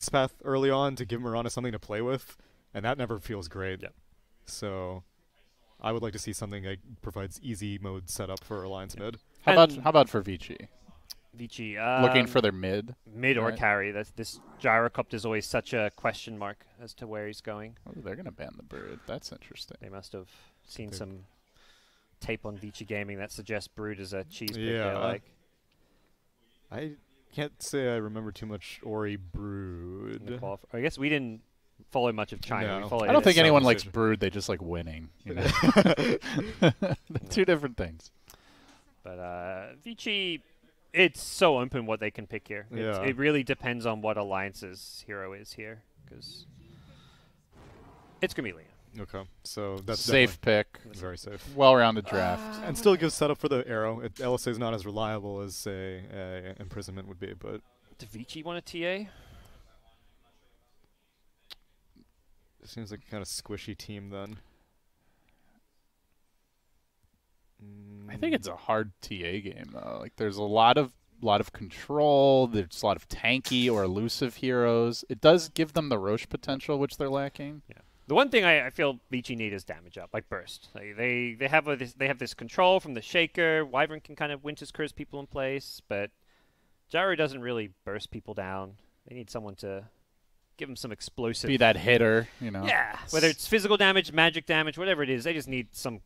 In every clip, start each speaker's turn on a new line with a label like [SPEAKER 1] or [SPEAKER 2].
[SPEAKER 1] path early on to give Mirana something to play with, and that never feels great.
[SPEAKER 2] Yep.
[SPEAKER 1] So I would like to see something that provides easy mode setup for Alliance mid.
[SPEAKER 3] How about for Vici?
[SPEAKER 2] Vici,
[SPEAKER 3] Looking for their mid.
[SPEAKER 2] Mid or
[SPEAKER 3] right?
[SPEAKER 2] carry. This gyrocopter is always such a question mark as to where he's going.
[SPEAKER 3] Oh, they're going to ban the Brood. That's interesting.
[SPEAKER 2] They must have seen some tape on Vici Gaming that suggests Brood is a cheese pick.
[SPEAKER 1] Yeah.
[SPEAKER 2] Like.
[SPEAKER 1] I can't say I remember too much Ori Brood.
[SPEAKER 2] I guess we didn't follow much of China.
[SPEAKER 1] No.
[SPEAKER 2] We followed
[SPEAKER 3] I don't think anyone likes
[SPEAKER 1] conversation.
[SPEAKER 3] Brood. They just like winning. You know? Two different things.
[SPEAKER 2] But Vici, it's so open what they can pick here.
[SPEAKER 1] Yeah.
[SPEAKER 2] It really depends on what Alliance's hero is here, because it's going to be Lina.
[SPEAKER 1] Okay, so that's
[SPEAKER 3] Safe pick.
[SPEAKER 1] very safe.
[SPEAKER 3] Well-rounded draft.
[SPEAKER 1] And still gives setup for the arrow. LSA is not as reliable as, say, Imprisonment would be, but...
[SPEAKER 2] Does Vici want a TA?
[SPEAKER 1] It seems like a kind of squishy team then.
[SPEAKER 3] I think it's a hard TA game though. Like there's a lot of control. There's a lot of tanky or elusive heroes. It does give them the Roche potential, which they're lacking.
[SPEAKER 2] Yeah. The one thing I feel Vici need is damage up, like burst. Like they have this control from the Shaker. Wyvern can kind of Winter's Curse people in place, but Gyro doesn't really burst people down. They need someone to give them some explosive.
[SPEAKER 3] Be that hitter, you know.
[SPEAKER 2] Yeah, whether it's physical damage, magic damage, whatever it is, they just need some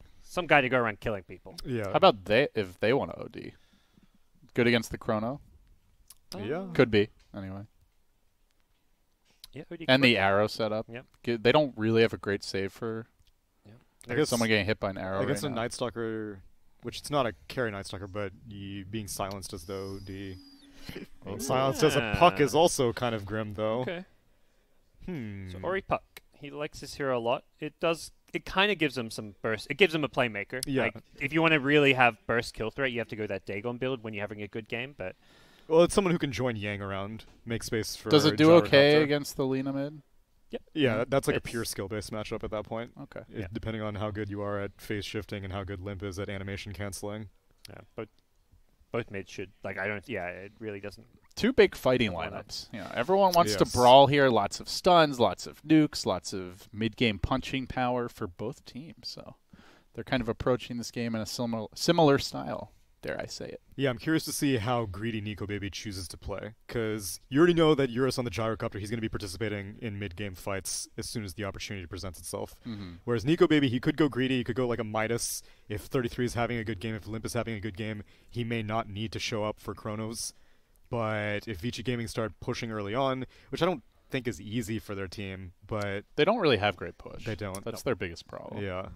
[SPEAKER 2] guy to go around killing people.
[SPEAKER 1] Yeah.
[SPEAKER 3] How about if they want to OD? Good against the Chrono?
[SPEAKER 1] Yeah.
[SPEAKER 3] Could be, anyway.
[SPEAKER 2] Yeah, OD
[SPEAKER 3] And the arrow setup.
[SPEAKER 2] Yep.
[SPEAKER 3] They don't really have a great save for
[SPEAKER 1] I guess
[SPEAKER 3] someone getting hit by an arrow
[SPEAKER 1] against
[SPEAKER 3] right
[SPEAKER 1] a
[SPEAKER 3] now.
[SPEAKER 1] Night Stalker, which it's not a carry Night Stalker, but being silenced as though well, silenced as a puck is also kind of grim, though.
[SPEAKER 2] Okay.
[SPEAKER 1] Hmm.
[SPEAKER 2] So Ori Puck, he likes this hero a lot. It kind of gives him some burst. It gives him a playmaker.
[SPEAKER 1] Yeah.
[SPEAKER 2] Like, if you want to really have burst kill threat, you have to go that Dagon build when you're having a good game. But
[SPEAKER 1] Well, it's someone who can join Yang around, make space for.
[SPEAKER 3] Does it do okay
[SPEAKER 1] Gyrocopter.
[SPEAKER 3] against the Lina mid?
[SPEAKER 1] Yeah, that's like a pure skill-based matchup at that point.
[SPEAKER 3] Okay.
[SPEAKER 1] Depending on how good you are at phase shifting and how good Limp is at animation canceling.
[SPEAKER 2] yeah, but both mids should. Like, I don't. Yeah, it really doesn't.
[SPEAKER 3] Two big fighting
[SPEAKER 2] Why not?
[SPEAKER 3] lineups. You know, everyone wants to
[SPEAKER 1] Yes.
[SPEAKER 3] brawl here. Lots of stuns, lots of nukes, lots of mid-game punching power for both teams. So they're kind of approaching this game in a similar style. Dare I say it?
[SPEAKER 1] Yeah, I'm curious to see how greedy Nico Baby chooses to play, because you already know that Eurus on the Gyrocopter, he's going to be participating in mid-game fights as soon as the opportunity presents itself. Whereas Nico Baby, he could go greedy, he could go like a Midas. If 33 is having a good game, if Limp is having a good game, he may not need to show up for Chronos. But if Vici Gaming start pushing early on, which I don't think is easy for their team, but
[SPEAKER 3] They don't really have great push.
[SPEAKER 1] they don't.
[SPEAKER 3] That's their biggest problem.
[SPEAKER 1] Yeah.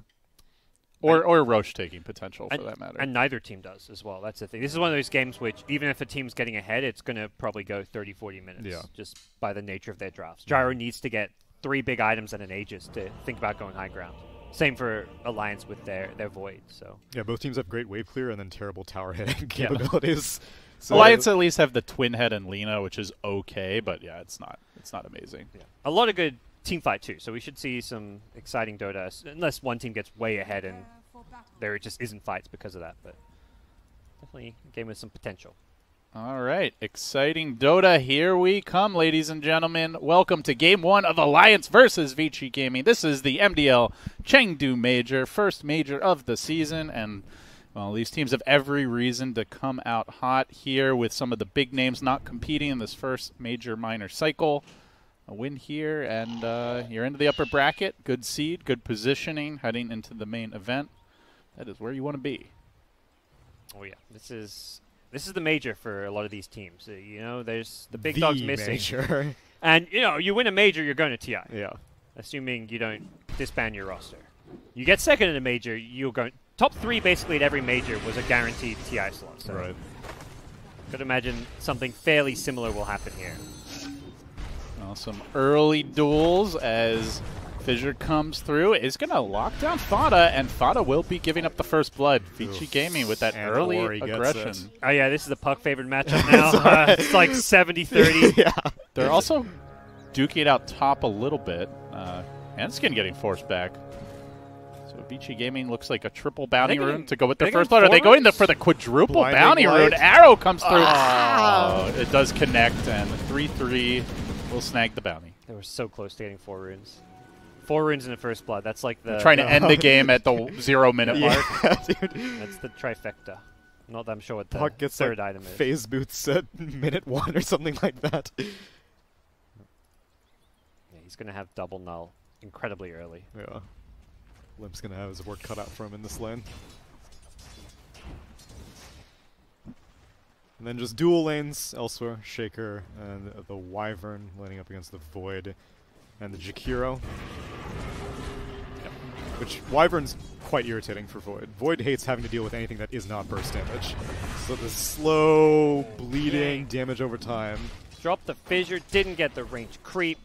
[SPEAKER 3] Or Roche taking potential for that matter.
[SPEAKER 2] And neither team does as well. That's the thing. This is one of those games which, even if a team's getting ahead, it's going to probably go 30, 40 minutes.
[SPEAKER 1] Yeah.
[SPEAKER 2] Just by the nature of their drafts. Gyro needs to get 3 big items and an Aegis to think about going high ground. Same for Alliance with their Void. So
[SPEAKER 1] Yeah, both teams have great wave clear and then terrible tower hitting
[SPEAKER 2] Yeah.
[SPEAKER 1] capabilities. So
[SPEAKER 3] Alliance at least have the Twin Head and Lina, which is okay, but yeah, it's not amazing.
[SPEAKER 2] yeah. A lot of good team fight too. So we should see some exciting Dota, unless one team gets way ahead and there just isn't fights because of that. But definitely a game with some potential.
[SPEAKER 3] All right, exciting Dota. Here we come, ladies and gentlemen. Welcome to Game 1 of Alliance versus Vici Gaming. This is the MDL Chengdu Major, first major of the season, and well, these teams have every reason to come out hot here with some of the big names not competing in this first major-minor cycle. A win here, and you're into the upper bracket. Good seed, good positioning, heading into the main event. That is where you want to be.
[SPEAKER 2] Oh yeah, this is the major for a lot of these teams. You know, there's the big dogs missing,
[SPEAKER 1] Major.
[SPEAKER 2] and you know, you win a major, you're going to TI.
[SPEAKER 1] Yeah.
[SPEAKER 2] Assuming you don't disband your roster. You get second in a major, you're going top 3 basically at every major was a guaranteed TI slot. So
[SPEAKER 1] Right.
[SPEAKER 2] could imagine something fairly similar will happen here.
[SPEAKER 3] Well, some early duels as Fissure comes through. Is going to lock down Fada, and Fada will be giving up the first blood. Vici Gaming with that
[SPEAKER 1] And
[SPEAKER 3] early
[SPEAKER 1] Ori gets
[SPEAKER 3] aggression.
[SPEAKER 1] it.
[SPEAKER 2] Oh yeah, this is the puck favored matchup now. It's like 70-30.
[SPEAKER 1] Yeah.
[SPEAKER 3] They're also duking it out top a little bit. Hanskin getting forced back. So Vici Gaming looks like a triple bounty
[SPEAKER 2] Are they
[SPEAKER 3] rune to go with their
[SPEAKER 2] are they
[SPEAKER 3] first
[SPEAKER 2] going
[SPEAKER 3] blood. Are they going
[SPEAKER 2] forwards?
[SPEAKER 3] for the quadruple
[SPEAKER 1] Blinding
[SPEAKER 3] bounty
[SPEAKER 1] light.
[SPEAKER 3] rune? Arrow comes through.
[SPEAKER 1] Ah.
[SPEAKER 3] Oh, it does connect, and 3-3 We'll snag the bounty.
[SPEAKER 2] They were so close to getting 4 runes. 4 runes in the first blood. That's like the...
[SPEAKER 3] I'm trying to end the game at the 0-minute mark.
[SPEAKER 1] Dude.
[SPEAKER 2] That's the trifecta. Not that I'm sure what the
[SPEAKER 1] Puck gets
[SPEAKER 2] third
[SPEAKER 1] like
[SPEAKER 2] item is.
[SPEAKER 1] phase boots at minute 1 or something like that.
[SPEAKER 2] Yeah, he's going to have double null incredibly early.
[SPEAKER 1] Yeah. Limp's going to have his work cut out for him in this lane. And then just dual lanes elsewhere. Shaker and the Wyvern laning up against the Void and the Jakiro. Yep. Which Wyvern's quite irritating for Void. Void hates having to deal with anything that is not burst damage. So the slow, bleeding damage over time.
[SPEAKER 2] Dropped the fissure, didn't get the range creep.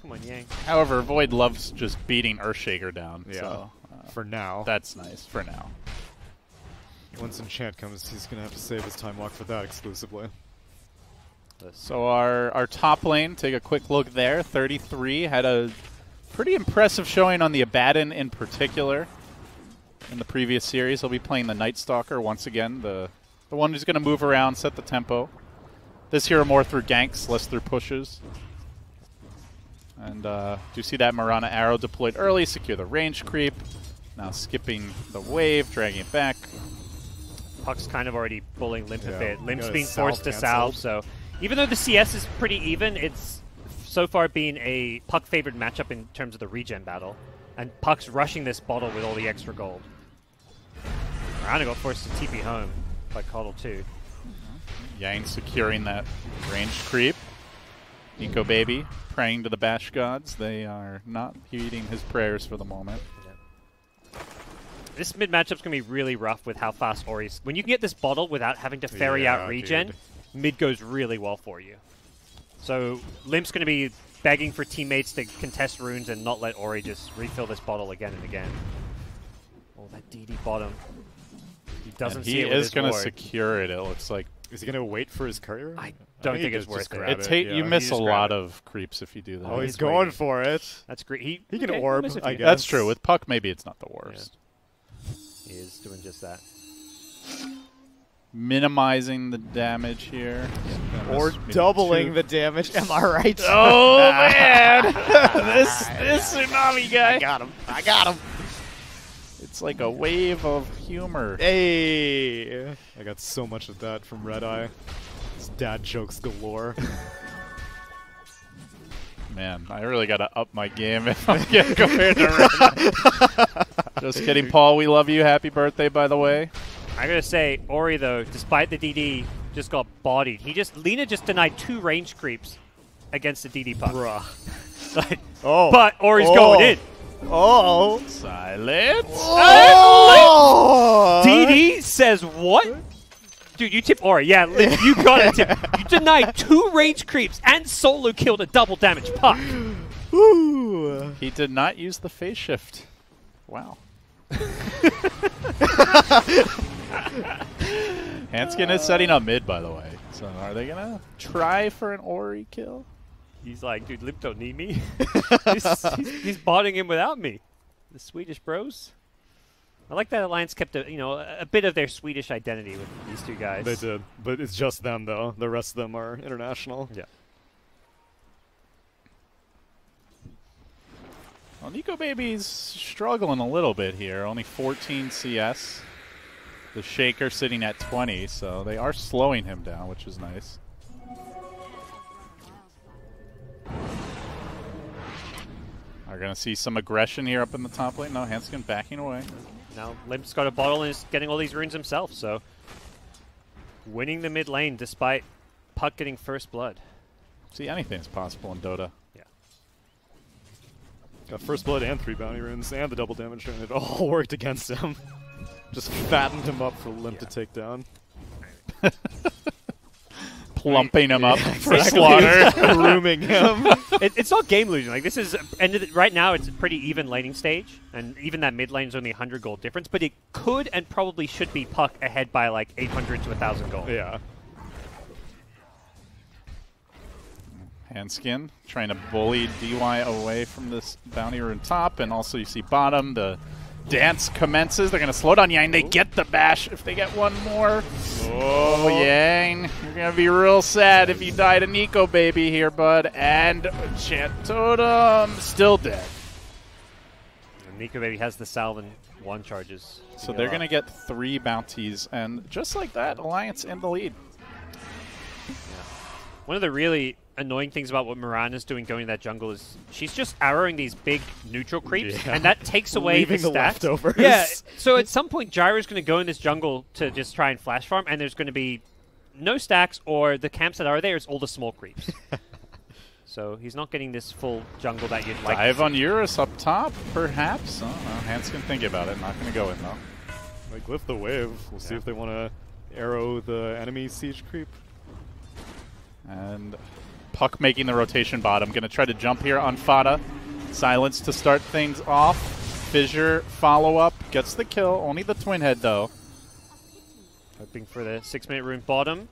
[SPEAKER 2] Come on, Yang.
[SPEAKER 3] However, Void loves just beating Earthshaker down.
[SPEAKER 1] Yeah.
[SPEAKER 3] So,
[SPEAKER 1] for now.
[SPEAKER 3] that's nice for now.
[SPEAKER 1] Once Enchant comes, he's going to have to save his time walk for that exclusively.
[SPEAKER 3] So our top lane, take a quick look there. 33 had a pretty impressive showing on the Abaddon in particular. In the previous series, he'll be playing the Night Stalker once again, the one who's going to move around, set the tempo. This hero more through ganks, less through pushes. And do you see that Marana arrow deployed early, secure the range creep. Now skipping the wave, dragging it back.
[SPEAKER 2] Puck's kind of already bullying Limp a bit. Limp's
[SPEAKER 1] got
[SPEAKER 2] being
[SPEAKER 1] his
[SPEAKER 2] forced to salve, so even though the CS is pretty even, it's so far been a Puck-favored matchup in terms of the regen battle. And Puck's rushing this bottle with all the extra gold. Marana got forced to TP home by Coddle too.
[SPEAKER 3] Yang securing that range creep. Nico Baby praying to the Bash Gods. They are not heeding his prayers for the moment.
[SPEAKER 2] This mid matchup's gonna be really rough with how fast Ori's. When you can get this bottle without having to ferry out regen, mid goes really well for you. So Limp's gonna be begging for teammates to contest runes and not let Ori just refill this bottle again and again. Oh, that DD bottom. He doesn't see it with his
[SPEAKER 3] gonna
[SPEAKER 2] ward.
[SPEAKER 3] secure it. It looks like.
[SPEAKER 1] Is he going to wait for his courier?
[SPEAKER 2] I don't think it's worth it.
[SPEAKER 3] It's you miss a lot of creeps if you do that.
[SPEAKER 1] Oh, he's going for it.
[SPEAKER 2] That's great. He
[SPEAKER 1] can
[SPEAKER 2] okay,
[SPEAKER 1] orb,
[SPEAKER 2] miss a
[SPEAKER 1] I
[SPEAKER 2] few.
[SPEAKER 1] guess.
[SPEAKER 3] That's true. With Puck, maybe it's not the worst.
[SPEAKER 2] He is doing just that.
[SPEAKER 3] Minimizing the damage here.
[SPEAKER 1] Or doubling the damage. Am I right?
[SPEAKER 3] Oh, man! this Tsunami guy.
[SPEAKER 1] I got him.
[SPEAKER 3] It's like a wave of humor.
[SPEAKER 1] Hey! I got so much of that from Red Eye. It's dad jokes galore.
[SPEAKER 3] Man, I really got to up my game if I'm getting compared to Red Eye. Just kidding, Paul. We love you. Happy birthday, by the way.
[SPEAKER 2] I gotta say, Ori though, despite the DD, just got bodied. Lina just denied 2 range creeps against the DD puck.
[SPEAKER 1] Bruh.
[SPEAKER 2] Like, but Ori's going in.
[SPEAKER 1] Oh!
[SPEAKER 3] Silence.
[SPEAKER 1] Oh!
[SPEAKER 2] DD says what? Dude, you tip Ori. Yeah, you got it. Tip. You denied 2 range creeps and solo killed a double damage puck.
[SPEAKER 1] Ooh.
[SPEAKER 3] He did not use the phase shift. Wow. Hanskin is setting up mid, by the way. So are they going to try for an Ori kill?
[SPEAKER 2] He's like, dude, Limp don't need me. he's botting him without me. The Swedish bros. I like that Alliance kept a bit of their Swedish identity with these 2 guys.
[SPEAKER 1] They did, but it's just them though. The rest of them are international.
[SPEAKER 2] Yeah.
[SPEAKER 3] Well, Nico Baby's struggling a little bit here. Only 14 CS. The Shaker sitting at 20, so they are slowing him down, which is nice. Are going to see some aggression here up in the top lane. No, Hanskin backing away.
[SPEAKER 2] Now Limp's got a bottle and is getting all these runes himself, so winning the mid lane despite Puck getting first blood.
[SPEAKER 3] See, anything is possible in Dota.
[SPEAKER 2] Yeah.
[SPEAKER 1] Got first blood and 3 bounty runes and the double damage rune. It all worked against him. Just fattened him up for Limp to take down.
[SPEAKER 3] Plumping him up for
[SPEAKER 1] Exactly.
[SPEAKER 3] slaughter.
[SPEAKER 1] Grooming him.
[SPEAKER 2] It's not game losing. Like this is right now it's a pretty even laning stage, and even that mid lane is only 100 gold difference. But it could and probably should be Puck ahead by like 800 to 1,000 gold.
[SPEAKER 1] Yeah.
[SPEAKER 3] Hanskin trying to bully DY away from this bounty rune top, and also you see bottom, the dance commences. They're going to slow down Yang. They get the bash if they get one more. Oh, Yang, you're going to be real sad if you die to Nico Baby here, bud. And Chant Totem still dead.
[SPEAKER 2] And Nico Baby has the Salve and 1 charges.
[SPEAKER 3] So they're going to get 3 bounties, and just like that, Alliance in the lead.
[SPEAKER 2] One of the really annoying things about what Mirana's doing going to that jungle is she's just arrowing these big neutral creeps, and that takes away
[SPEAKER 1] Leaving
[SPEAKER 2] the
[SPEAKER 1] the
[SPEAKER 2] stacks.
[SPEAKER 1] leftovers.
[SPEAKER 2] Yeah, so at some point Gyro's going to go in this jungle to just try and flash farm, and there's going to be no stacks, or the camps that are there is all the small creeps. So he's not getting this full jungle that you'd like.
[SPEAKER 3] Dive on Eurus up top, perhaps. I don't know. Hans can think about it. Not going to go in, though.
[SPEAKER 1] Like, lift the wave. We'll see if they want to arrow the enemy siege creep.
[SPEAKER 3] And Puck making the rotation bottom. Going to try to jump here on Fada. Silence to start things off. Fissure follow-up. Gets the kill. Only the twin head, though.
[SPEAKER 2] Hoping for the 6-minute rune bottom.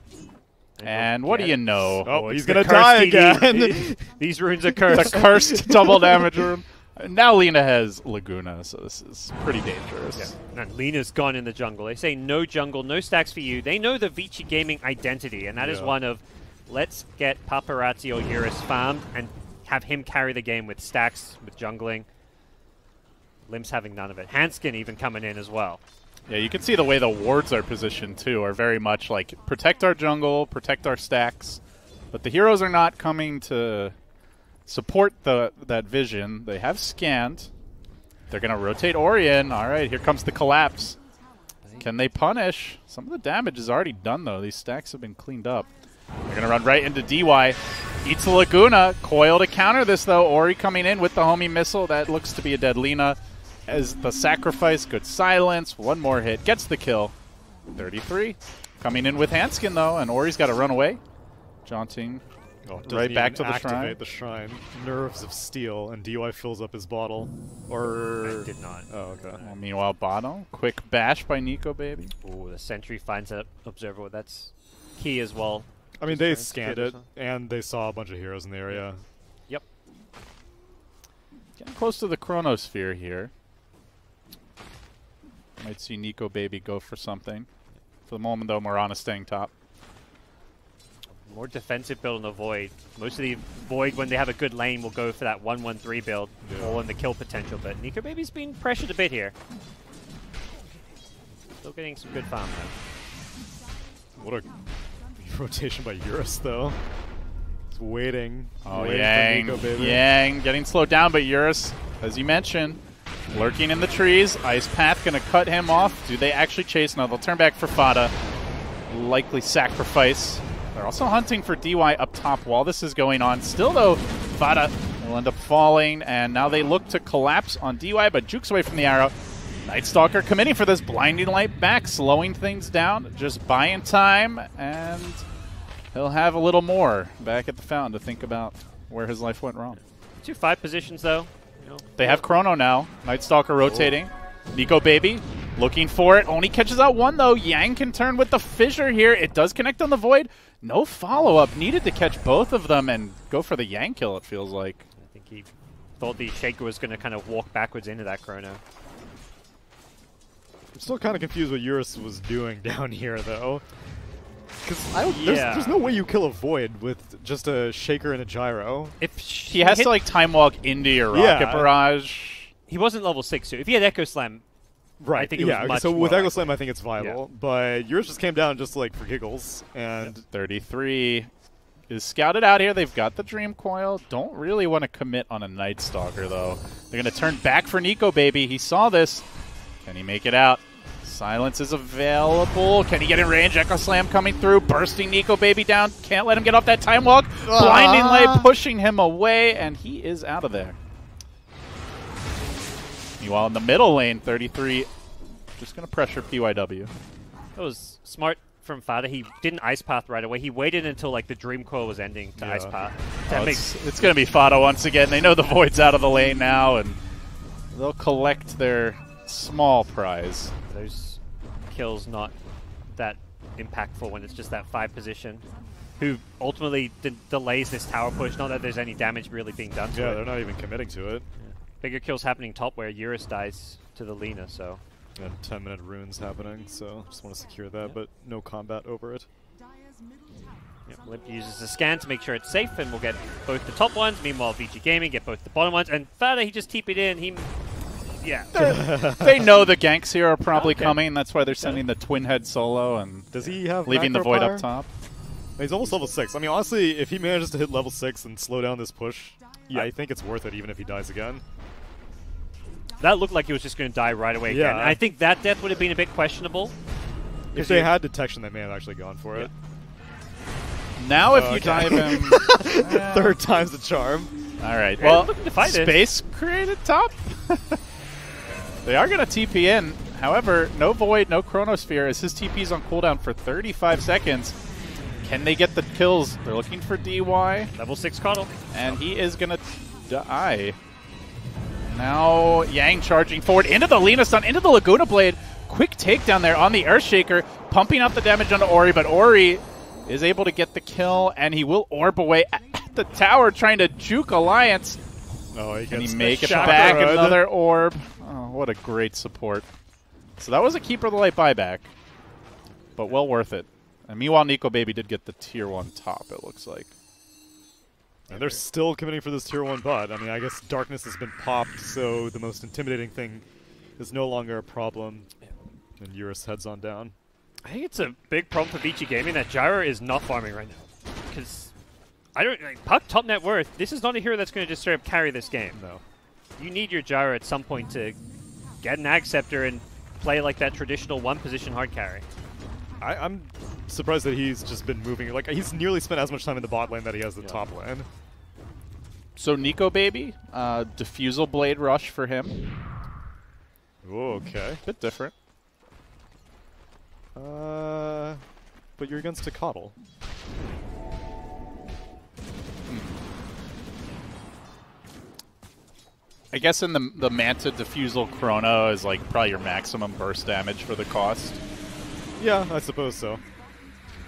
[SPEAKER 3] And what do you know?
[SPEAKER 1] Oh,
[SPEAKER 2] it's
[SPEAKER 1] he's
[SPEAKER 2] the
[SPEAKER 1] going to
[SPEAKER 2] cursed
[SPEAKER 1] die
[SPEAKER 2] DD.
[SPEAKER 1] again.
[SPEAKER 2] These runes are cursed.
[SPEAKER 3] The cursed double damage rune. Now Lina has Laguna, so this is pretty dangerous.
[SPEAKER 2] Yeah. And Lena's gone in the jungle. They say no jungle, no stacks for you. They know the Vici Gaming identity, and that is one of let's get Paparazzi or Eurus farmed and have him carry the game with stacks, with jungling. Lim's having none of it. Hanskin even coming in as well.
[SPEAKER 3] Yeah, you can see the way the wards are positioned, too, are very much like protect our jungle, protect our stacks. But the heroes are not coming to support that vision. They have scanned. They're going to rotate Orion. All right, here comes the collapse. Can they punish? Some of the damage is already done, though. These stacks have been cleaned up. They're going to run right into DY. Eats the Laguna. Coil to counter this, though. Ori coming in with the homie missile. That looks to be a dead Lina. As the sacrifice, good silence. One more hit. Gets the kill. 33. Coming in with Hanskin, though, and Ori's got to run away. Jaunting.
[SPEAKER 1] Oh,
[SPEAKER 3] right back to the
[SPEAKER 1] activate
[SPEAKER 3] shrine.
[SPEAKER 1] the shrine. Nerves of steel, and DY fills up his bottle. Or
[SPEAKER 2] I did not.
[SPEAKER 1] Oh, okay.
[SPEAKER 3] Meanwhile, bottom. Quick bash by Nico Baby.
[SPEAKER 2] Ooh, the sentry finds that observer. That's key as well.
[SPEAKER 1] I mean, they
[SPEAKER 2] Just
[SPEAKER 1] scanned
[SPEAKER 2] good
[SPEAKER 1] it, and they saw a bunch of heroes in the area.
[SPEAKER 2] Yep.
[SPEAKER 3] Getting close to the Chronosphere here. Might see Nico Baby go for something. For the moment, though, Mirana staying top.
[SPEAKER 2] More defensive build on the Void. Most of the Void, when they have a good lane, will go for that 1-1-3 build, all in the kill potential. But Nico Baby's been pressured a bit here. Still getting some good farm, though.
[SPEAKER 1] What a rotation by Eurus, though. He's waiting.
[SPEAKER 3] Oh,
[SPEAKER 1] waiting
[SPEAKER 3] Yang.
[SPEAKER 1] for Nico Baby.
[SPEAKER 3] Yang getting slowed down, but Eurus, as you mentioned, lurking in the trees. Ice Path going to cut him off. Do they actually chase? No, they'll turn back for Fada. Likely sacrifice. They're also hunting for DY up top while this is going on. Still, though, Fada will end up falling, and now they look to collapse on DY, but jukes away from the arrow. Night Stalker committing for this blinding light back, slowing things down, just buying time, and he'll have a little more back at the fountain to think about where his life went wrong.
[SPEAKER 2] 2-5 positions, though. You know,
[SPEAKER 3] They have Chrono now. Night Stalker rotating. Nico Baby looking for it. Only catches out one, though. Yang can turn with the fissure here. It does connect on the Void. No follow-up. Needed to catch both of them and go for the Yang kill, it feels like.
[SPEAKER 2] I think he thought the Shaker was going to kind of walk backwards into that Chrono.
[SPEAKER 1] I'm still kind of confused what Eurus was doing down here, though. Because there's no way you kill a Void with just a Shaker and a Gyro.
[SPEAKER 2] If
[SPEAKER 3] He has to, like, time walk into your Rocket Barrage.
[SPEAKER 2] He wasn't level 6, so if he had Echo Slam,
[SPEAKER 1] Right.
[SPEAKER 2] I think it was much
[SPEAKER 1] so
[SPEAKER 2] more
[SPEAKER 1] with Echo
[SPEAKER 2] likely.
[SPEAKER 1] Slam, I think it's viable. But Eurus just came down just like for giggles. And
[SPEAKER 3] 33 is scouted out here. They've got the Dream Coil. Don't really want to commit on a Night Stalker, though. They're going to turn back for Nico Baby. He saw this. Can he make it out? Silence is available. Can he get in range? Echo Slam coming through, bursting Nico Baby down. Can't let him get off that time walk. Blinding Light pushing him away, and he is out of there. Meanwhile, in the middle lane, 33 just going to pressure PYW.
[SPEAKER 2] That was smart from Fada. He didn't Ice Path right away. He waited until like the Dream Coil was ending to Ice Path.
[SPEAKER 3] It's going to be Fada once again. They know the Void's out of the lane now, and they'll collect their small prize.
[SPEAKER 2] Those kills not that impactful when it's just that 5 position. Who ultimately delays this tower push. Not that there's any damage really being done to it.
[SPEAKER 1] they're not even committing to it.
[SPEAKER 2] Bigger kills happening top where Eurus dies to the Lina, so.
[SPEAKER 1] And 10-minute runes happening, so just want to secure that, but no combat over it.
[SPEAKER 2] Yep, Limp uses the scan to make sure it's safe, and we'll get both the top ones. Meanwhile, VG Gaming get both the bottom ones. And Fada, he just TP'd in. Yeah.
[SPEAKER 3] They know the ganks here are probably coming. That's why they're sending the twin head solo and
[SPEAKER 1] does he have
[SPEAKER 3] leaving the void
[SPEAKER 1] fire?
[SPEAKER 3] up top.
[SPEAKER 1] He's almost level 6. I mean, honestly, if he manages to hit level 6 and slow down this push, I think it's worth it, even if he dies again.
[SPEAKER 2] That looked like he was just going to die right away again. And I think that death would have been a bit questionable.
[SPEAKER 1] If they had detection, they may have actually gone for it.
[SPEAKER 3] Now if you dive him...
[SPEAKER 1] Third time's the charm.
[SPEAKER 3] All right, well,
[SPEAKER 2] space
[SPEAKER 3] created top. They are going to TP in. However, no Void, no Chronosphere, as his TP's on cooldown for 35 seconds. Can they get the kills? They're looking for DY.
[SPEAKER 2] Level 6 Coddle.
[SPEAKER 3] And he is going to die. Now Yang charging forward into the Lina stun, into the Laguna Blade. Quick takedown there on the Earthshaker, pumping out the damage onto Ori, but Ori is able to get the kill, and he will orb away at the tower, trying to juke Alliance.
[SPEAKER 1] Oh,
[SPEAKER 3] Can he make it back? Another orb. Oh, what a great support. So that was a Keeper of the Light buyback, but well worth it. And meanwhile, Nico Baby did get the tier 1 top, it looks like.
[SPEAKER 1] And they're still committing for this tier 1 bot. I mean, I guess Darkness has been popped, so the most intimidating thing is no longer a problem. And Eurus heads on down.
[SPEAKER 2] I think it's a big problem for VG Gaming that Gyro is not farming right now. Because, Puck top net worth, this is not a hero that's going to just straight up carry this game.
[SPEAKER 1] No.
[SPEAKER 2] You need your Gyro at some point to get an Ag Scepter and play like that traditional one-position hard carry.
[SPEAKER 1] I'm surprised that he's just been moving. Like, he's nearly spent as much time in the bot lane that he has the top lane.
[SPEAKER 3] So Nico Baby, Diffusal Blade Rush for him.
[SPEAKER 1] Ooh, okay.
[SPEAKER 3] Bit different.
[SPEAKER 1] But you're against a Coddle.
[SPEAKER 3] I guess in the Manta Diffusal Chrono is like probably your maximum burst damage for the cost.
[SPEAKER 1] Yeah, I suppose so.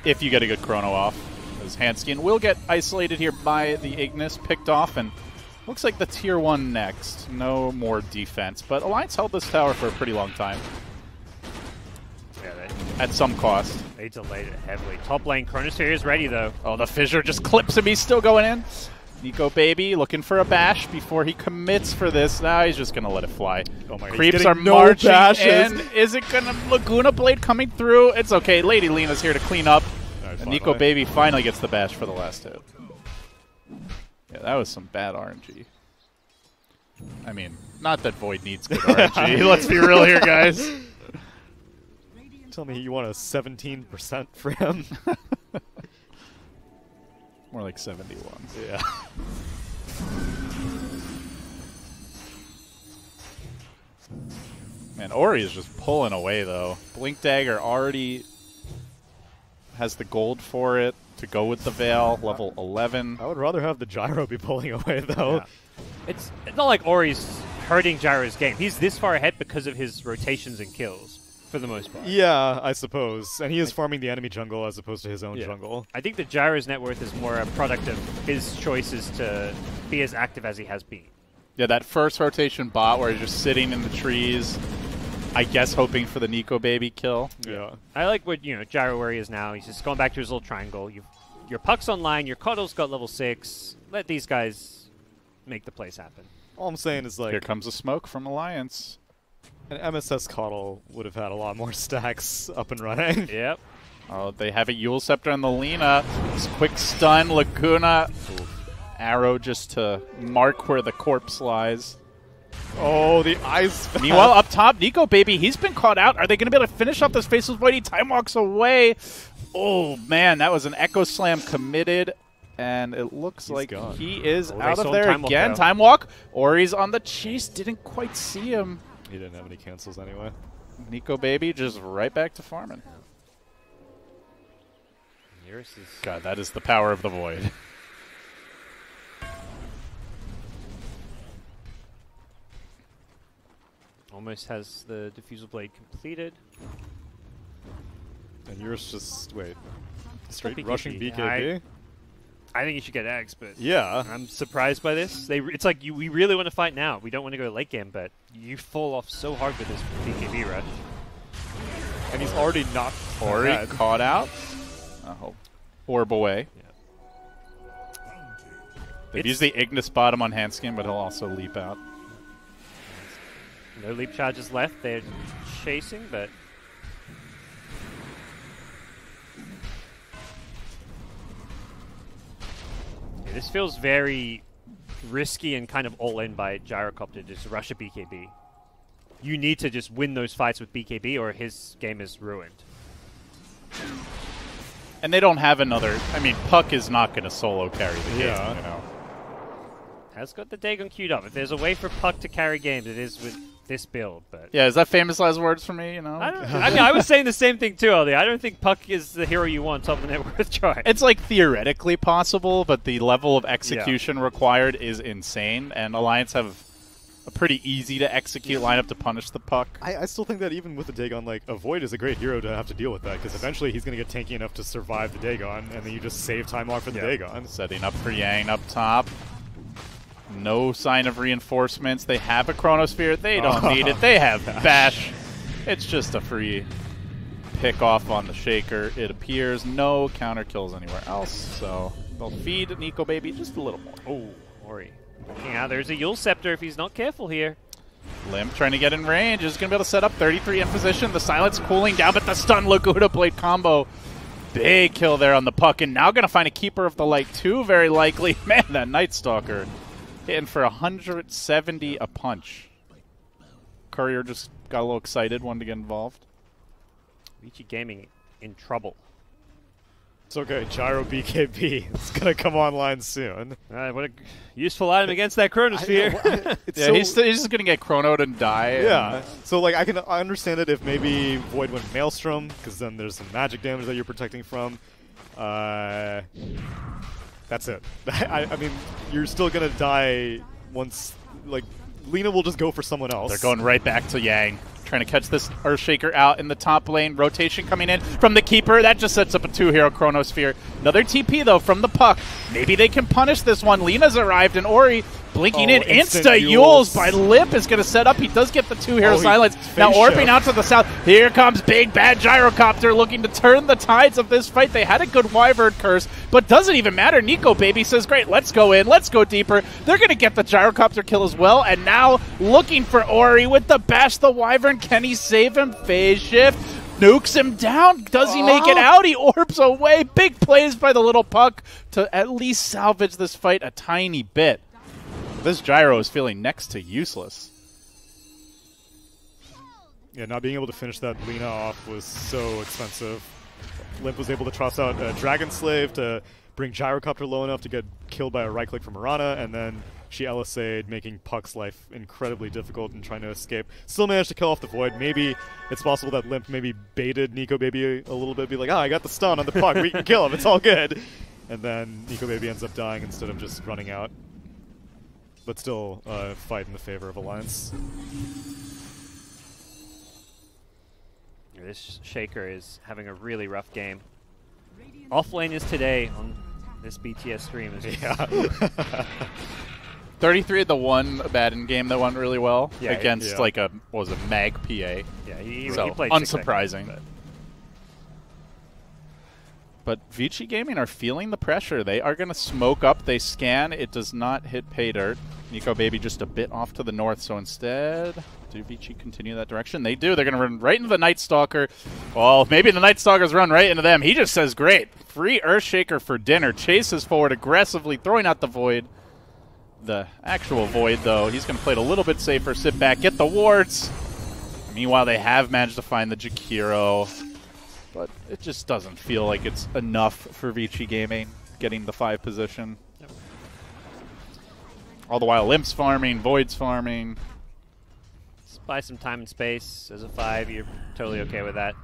[SPEAKER 3] If you get a good Chrono off. As Handskin will get isolated here by the Ignis, picked off, and looks like the tier 1 next. No more defense, but Alliance held this tower for a pretty long time.
[SPEAKER 2] Yeah,
[SPEAKER 3] at some cost.
[SPEAKER 2] They delayed it heavily. Top lane, Chronosphere is ready though.
[SPEAKER 3] Oh, the Fissure just clips him. He's still going in. Nico Baby looking for a bash before he commits for this. Now he's just going to let it fly.
[SPEAKER 1] Oh my God,
[SPEAKER 3] Creeps are marching in. Is it going to... Laguna Blade coming through? It's okay. Lady Lina's here to clean up. And Nico Baby finally gets the bash for the last hit. Yeah, that was some bad RNG. I mean, not that Void needs good RNG. Let's be real here, guys.
[SPEAKER 1] Tell me you want a 17% for him.
[SPEAKER 3] More like 71.
[SPEAKER 1] Yeah.
[SPEAKER 3] Man, Ori is just pulling away, though. Blink Dagger already has the gold for it to go with the Veil, level 11.
[SPEAKER 1] I would rather have the Gyro be pulling away, though.
[SPEAKER 2] Yeah. It's not like Ori's hurting Gyro's game. He's this far ahead because of his rotations and kills, for the most part.
[SPEAKER 1] Yeah, I suppose. And he is farming the enemy jungle as opposed to his own jungle.
[SPEAKER 2] I think that Gyro's net worth is more a product of his choices to be as active as he has been.
[SPEAKER 3] Yeah, that first rotation bot where he's just sitting in the trees, I guess hoping for the Nico Baby kill.
[SPEAKER 1] Yeah.
[SPEAKER 2] I like what, Gyro where he is now. He's just going back to his little triangle. Your Puck's online, your Coddle's got level 6. Let these guys make the plays happen.
[SPEAKER 1] All I'm saying is, like...
[SPEAKER 3] Here comes the smoke from Alliance.
[SPEAKER 1] An MSS Coddle would have had a lot more stacks up and running.
[SPEAKER 2] Yep.
[SPEAKER 3] Oh, they have a Yule Scepter on the Lina. This quick stun, Laguna. Arrow just to mark where the corpse lies.
[SPEAKER 1] Oh, the eyes.
[SPEAKER 3] Meanwhile, up top, Nico Baby, he's been caught out. Are they going to be able to finish off this Faceless Void? He time walks away. Oh, man, that was an Echo Slam committed. And it looks like
[SPEAKER 1] gone.
[SPEAKER 3] he is out of there again.
[SPEAKER 2] Walk
[SPEAKER 3] time walk. Ori's on the chase. Didn't quite see him.
[SPEAKER 1] He didn't have any cancels anyway.
[SPEAKER 3] Nico Baby just right back to farming. God, that is the power of the Void.
[SPEAKER 2] Almost has the Diffusal Blade completed.
[SPEAKER 1] And yours just, wait, straight
[SPEAKER 2] BKB.
[SPEAKER 1] rushing BKB?
[SPEAKER 2] I think you should get X, but
[SPEAKER 1] Yeah.
[SPEAKER 2] I'm surprised by this. It's like we really want to fight now. We don't want to go late game, but you fall off so hard with this BKB rush.
[SPEAKER 1] And he's already knocked
[SPEAKER 3] Ori
[SPEAKER 1] ahead.
[SPEAKER 3] caught out. Orb away.
[SPEAKER 2] Yeah.
[SPEAKER 3] They've used the Ignis bottom on Handskin, but he'll also leap out.
[SPEAKER 2] No leap charges left. They're chasing, but yeah, this feels very risky and kind of all in by Gyrocopter to just rush a BKB. You need to just win those fights with BKB or his game is ruined.
[SPEAKER 3] And they don't have another. I mean, Puck is not going to solo carry the game.
[SPEAKER 1] Yeah.
[SPEAKER 3] You know?
[SPEAKER 2] Has got the Dagon queued up. If there's a way for Puck to carry games, it is with this build. But
[SPEAKER 3] Yeah, is that famous last words for me? You know,
[SPEAKER 2] I mean, I was saying the same thing too, earlier. I don't think Puck is the hero you want top of the net worth try.
[SPEAKER 3] it's like theoretically possible, but the level of execution required is insane. And Alliance have a pretty easy to execute lineup to punish the Puck.
[SPEAKER 1] I still think that even with the Dagon, like, a Void is a great hero to have to deal with that, because eventually he's going to get tanky enough to survive the Dagon, and then you just save time off for the Dagon.
[SPEAKER 3] Setting up for Yang up top. No sign of reinforcements. They have a Chronosphere. They don't need it. They have Bash. It's just a free pick off on the Shaker. It appears no counter kills anywhere else, so they'll feed Nico Baby just a little more.
[SPEAKER 2] Oh, Ori. Looking out. There's a Yule Scepter if he's not careful here.
[SPEAKER 3] Limp trying to get in range. Is going to be able to set up 33 in position. The silence cooling down, but the stun Laguna Blade combo. Big kill there on the Puck, and now going to find a Keeper of the Light too, very likely. Man, that Night Stalker hitting for 170 a punch. Courier just got a little excited, wanted to get involved.
[SPEAKER 2] Vici Gaming in trouble.
[SPEAKER 1] It's okay, Gyro BKB. It's going to come online soon.
[SPEAKER 2] What a useful item against that Chronosphere.
[SPEAKER 3] Yeah, he's just going to get chronoed and die.
[SPEAKER 1] Yeah, so like I understand it if maybe Void went Maelstrom, because then there's some magic damage that you're protecting from. That's it. I mean, you're still gonna die once. Like, Lina will just go for someone else.
[SPEAKER 3] They're going right back to Yang. Trying to catch this Earthshaker out in the top lane. Rotation coming in from the Keeper. That just sets up a 2-hero Chronosphere. Another TP, though, from the Puck. Maybe they can punish this one. Lina's arrived, and Ori blinking in. Insta-Yules by Lip is going to set up. He does get the 2-hero silence. Now orbing out to the south. Here comes big bad Gyrocopter looking to turn the tides of this fight. They had a good Wyvern curse, but doesn't even matter. Nico Baby says, great, let's go in. Let's go deeper. They're going to get the Gyrocopter kill as well, and now looking for Ori with the bash. The Wyvern, can he save him? Phase shift. Nukes him down. Does he make it out? He orbs away. Big plays by the little Puck to at least salvage this fight a tiny bit. This Gyro is feeling next to useless.
[SPEAKER 1] Yeah, not being able to finish that Lina off was so expensive. Limp was able to toss out a Dragon Slave to bring Gyrocopter low enough to get killed by a right click from Mirana, and then she LSA'd, making Puck's life incredibly difficult and trying to escape. Still managed to kill off the Void. Maybe it's possible that Limp maybe baited Nico Baby a little bit, be like, I got the stun on the Puck, we can kill him, it's all good. And then Nico Baby ends up dying instead of just running out. But still fight in the favor of Alliance.
[SPEAKER 2] This Shaker is having a really rough game. Offlane is today on this BTS stream.
[SPEAKER 1] Yeah.
[SPEAKER 3] 33 at the one Baden game that went really well against like a, what was it, Mag PA.
[SPEAKER 2] Yeah, he
[SPEAKER 3] So,
[SPEAKER 2] played
[SPEAKER 3] unsurprising.
[SPEAKER 2] 6
[SPEAKER 3] But Vici Gaming are feeling the pressure. They are going to smoke up. They scan. It does not hit pay dirt. Nico Baby just a bit off to the north. So instead, do Vici continue that direction? They do. They're going to run right into the Night Stalker. Well, maybe the Night Stalkers run right into them. He just says, great. Free Earthshaker for dinner. Chases forward aggressively, throwing out the Void. The actual Void, though, he's going to play it a little bit safer. Sit back, get the wards. Meanwhile, they have managed to find the Jakiro. But it just doesn't feel like it's enough for Vici Gaming getting the 5 position.
[SPEAKER 2] Yep.
[SPEAKER 3] All the while, Limp's farming, Void's farming.
[SPEAKER 2] Just buy some time and space as a 5. You're totally okay with that.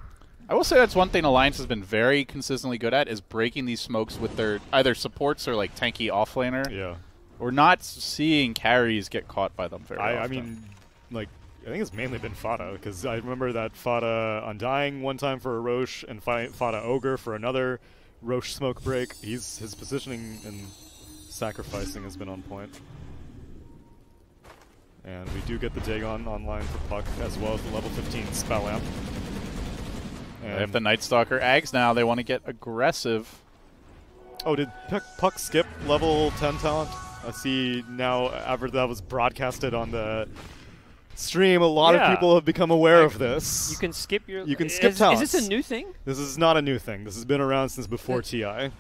[SPEAKER 3] I will say that's one thing Alliance has been very consistently good at, is breaking these smokes with their either supports or like tanky offlaner.
[SPEAKER 1] Yeah.
[SPEAKER 3] We're not seeing carries get caught by them very often.
[SPEAKER 1] I mean, like, I think it's mainly been Fada, because I remember that Fada Undying one time for a Roche and Fada Ogre for another Roche smoke break. His positioning and sacrificing has been on point. And we do get the Dagon online for Puck, as well as the level 15 Spell Amp.
[SPEAKER 3] They have the Night Stalker Ags now. They want to get aggressive.
[SPEAKER 1] Oh, did Puck skip level 10 talent? I see now after that was broadcasted on the stream, a lot of people have become aware of this.
[SPEAKER 2] You can skip your...
[SPEAKER 1] You can skip talents.
[SPEAKER 2] Is this a new thing?
[SPEAKER 1] This is not a new thing. This has been around since before TI.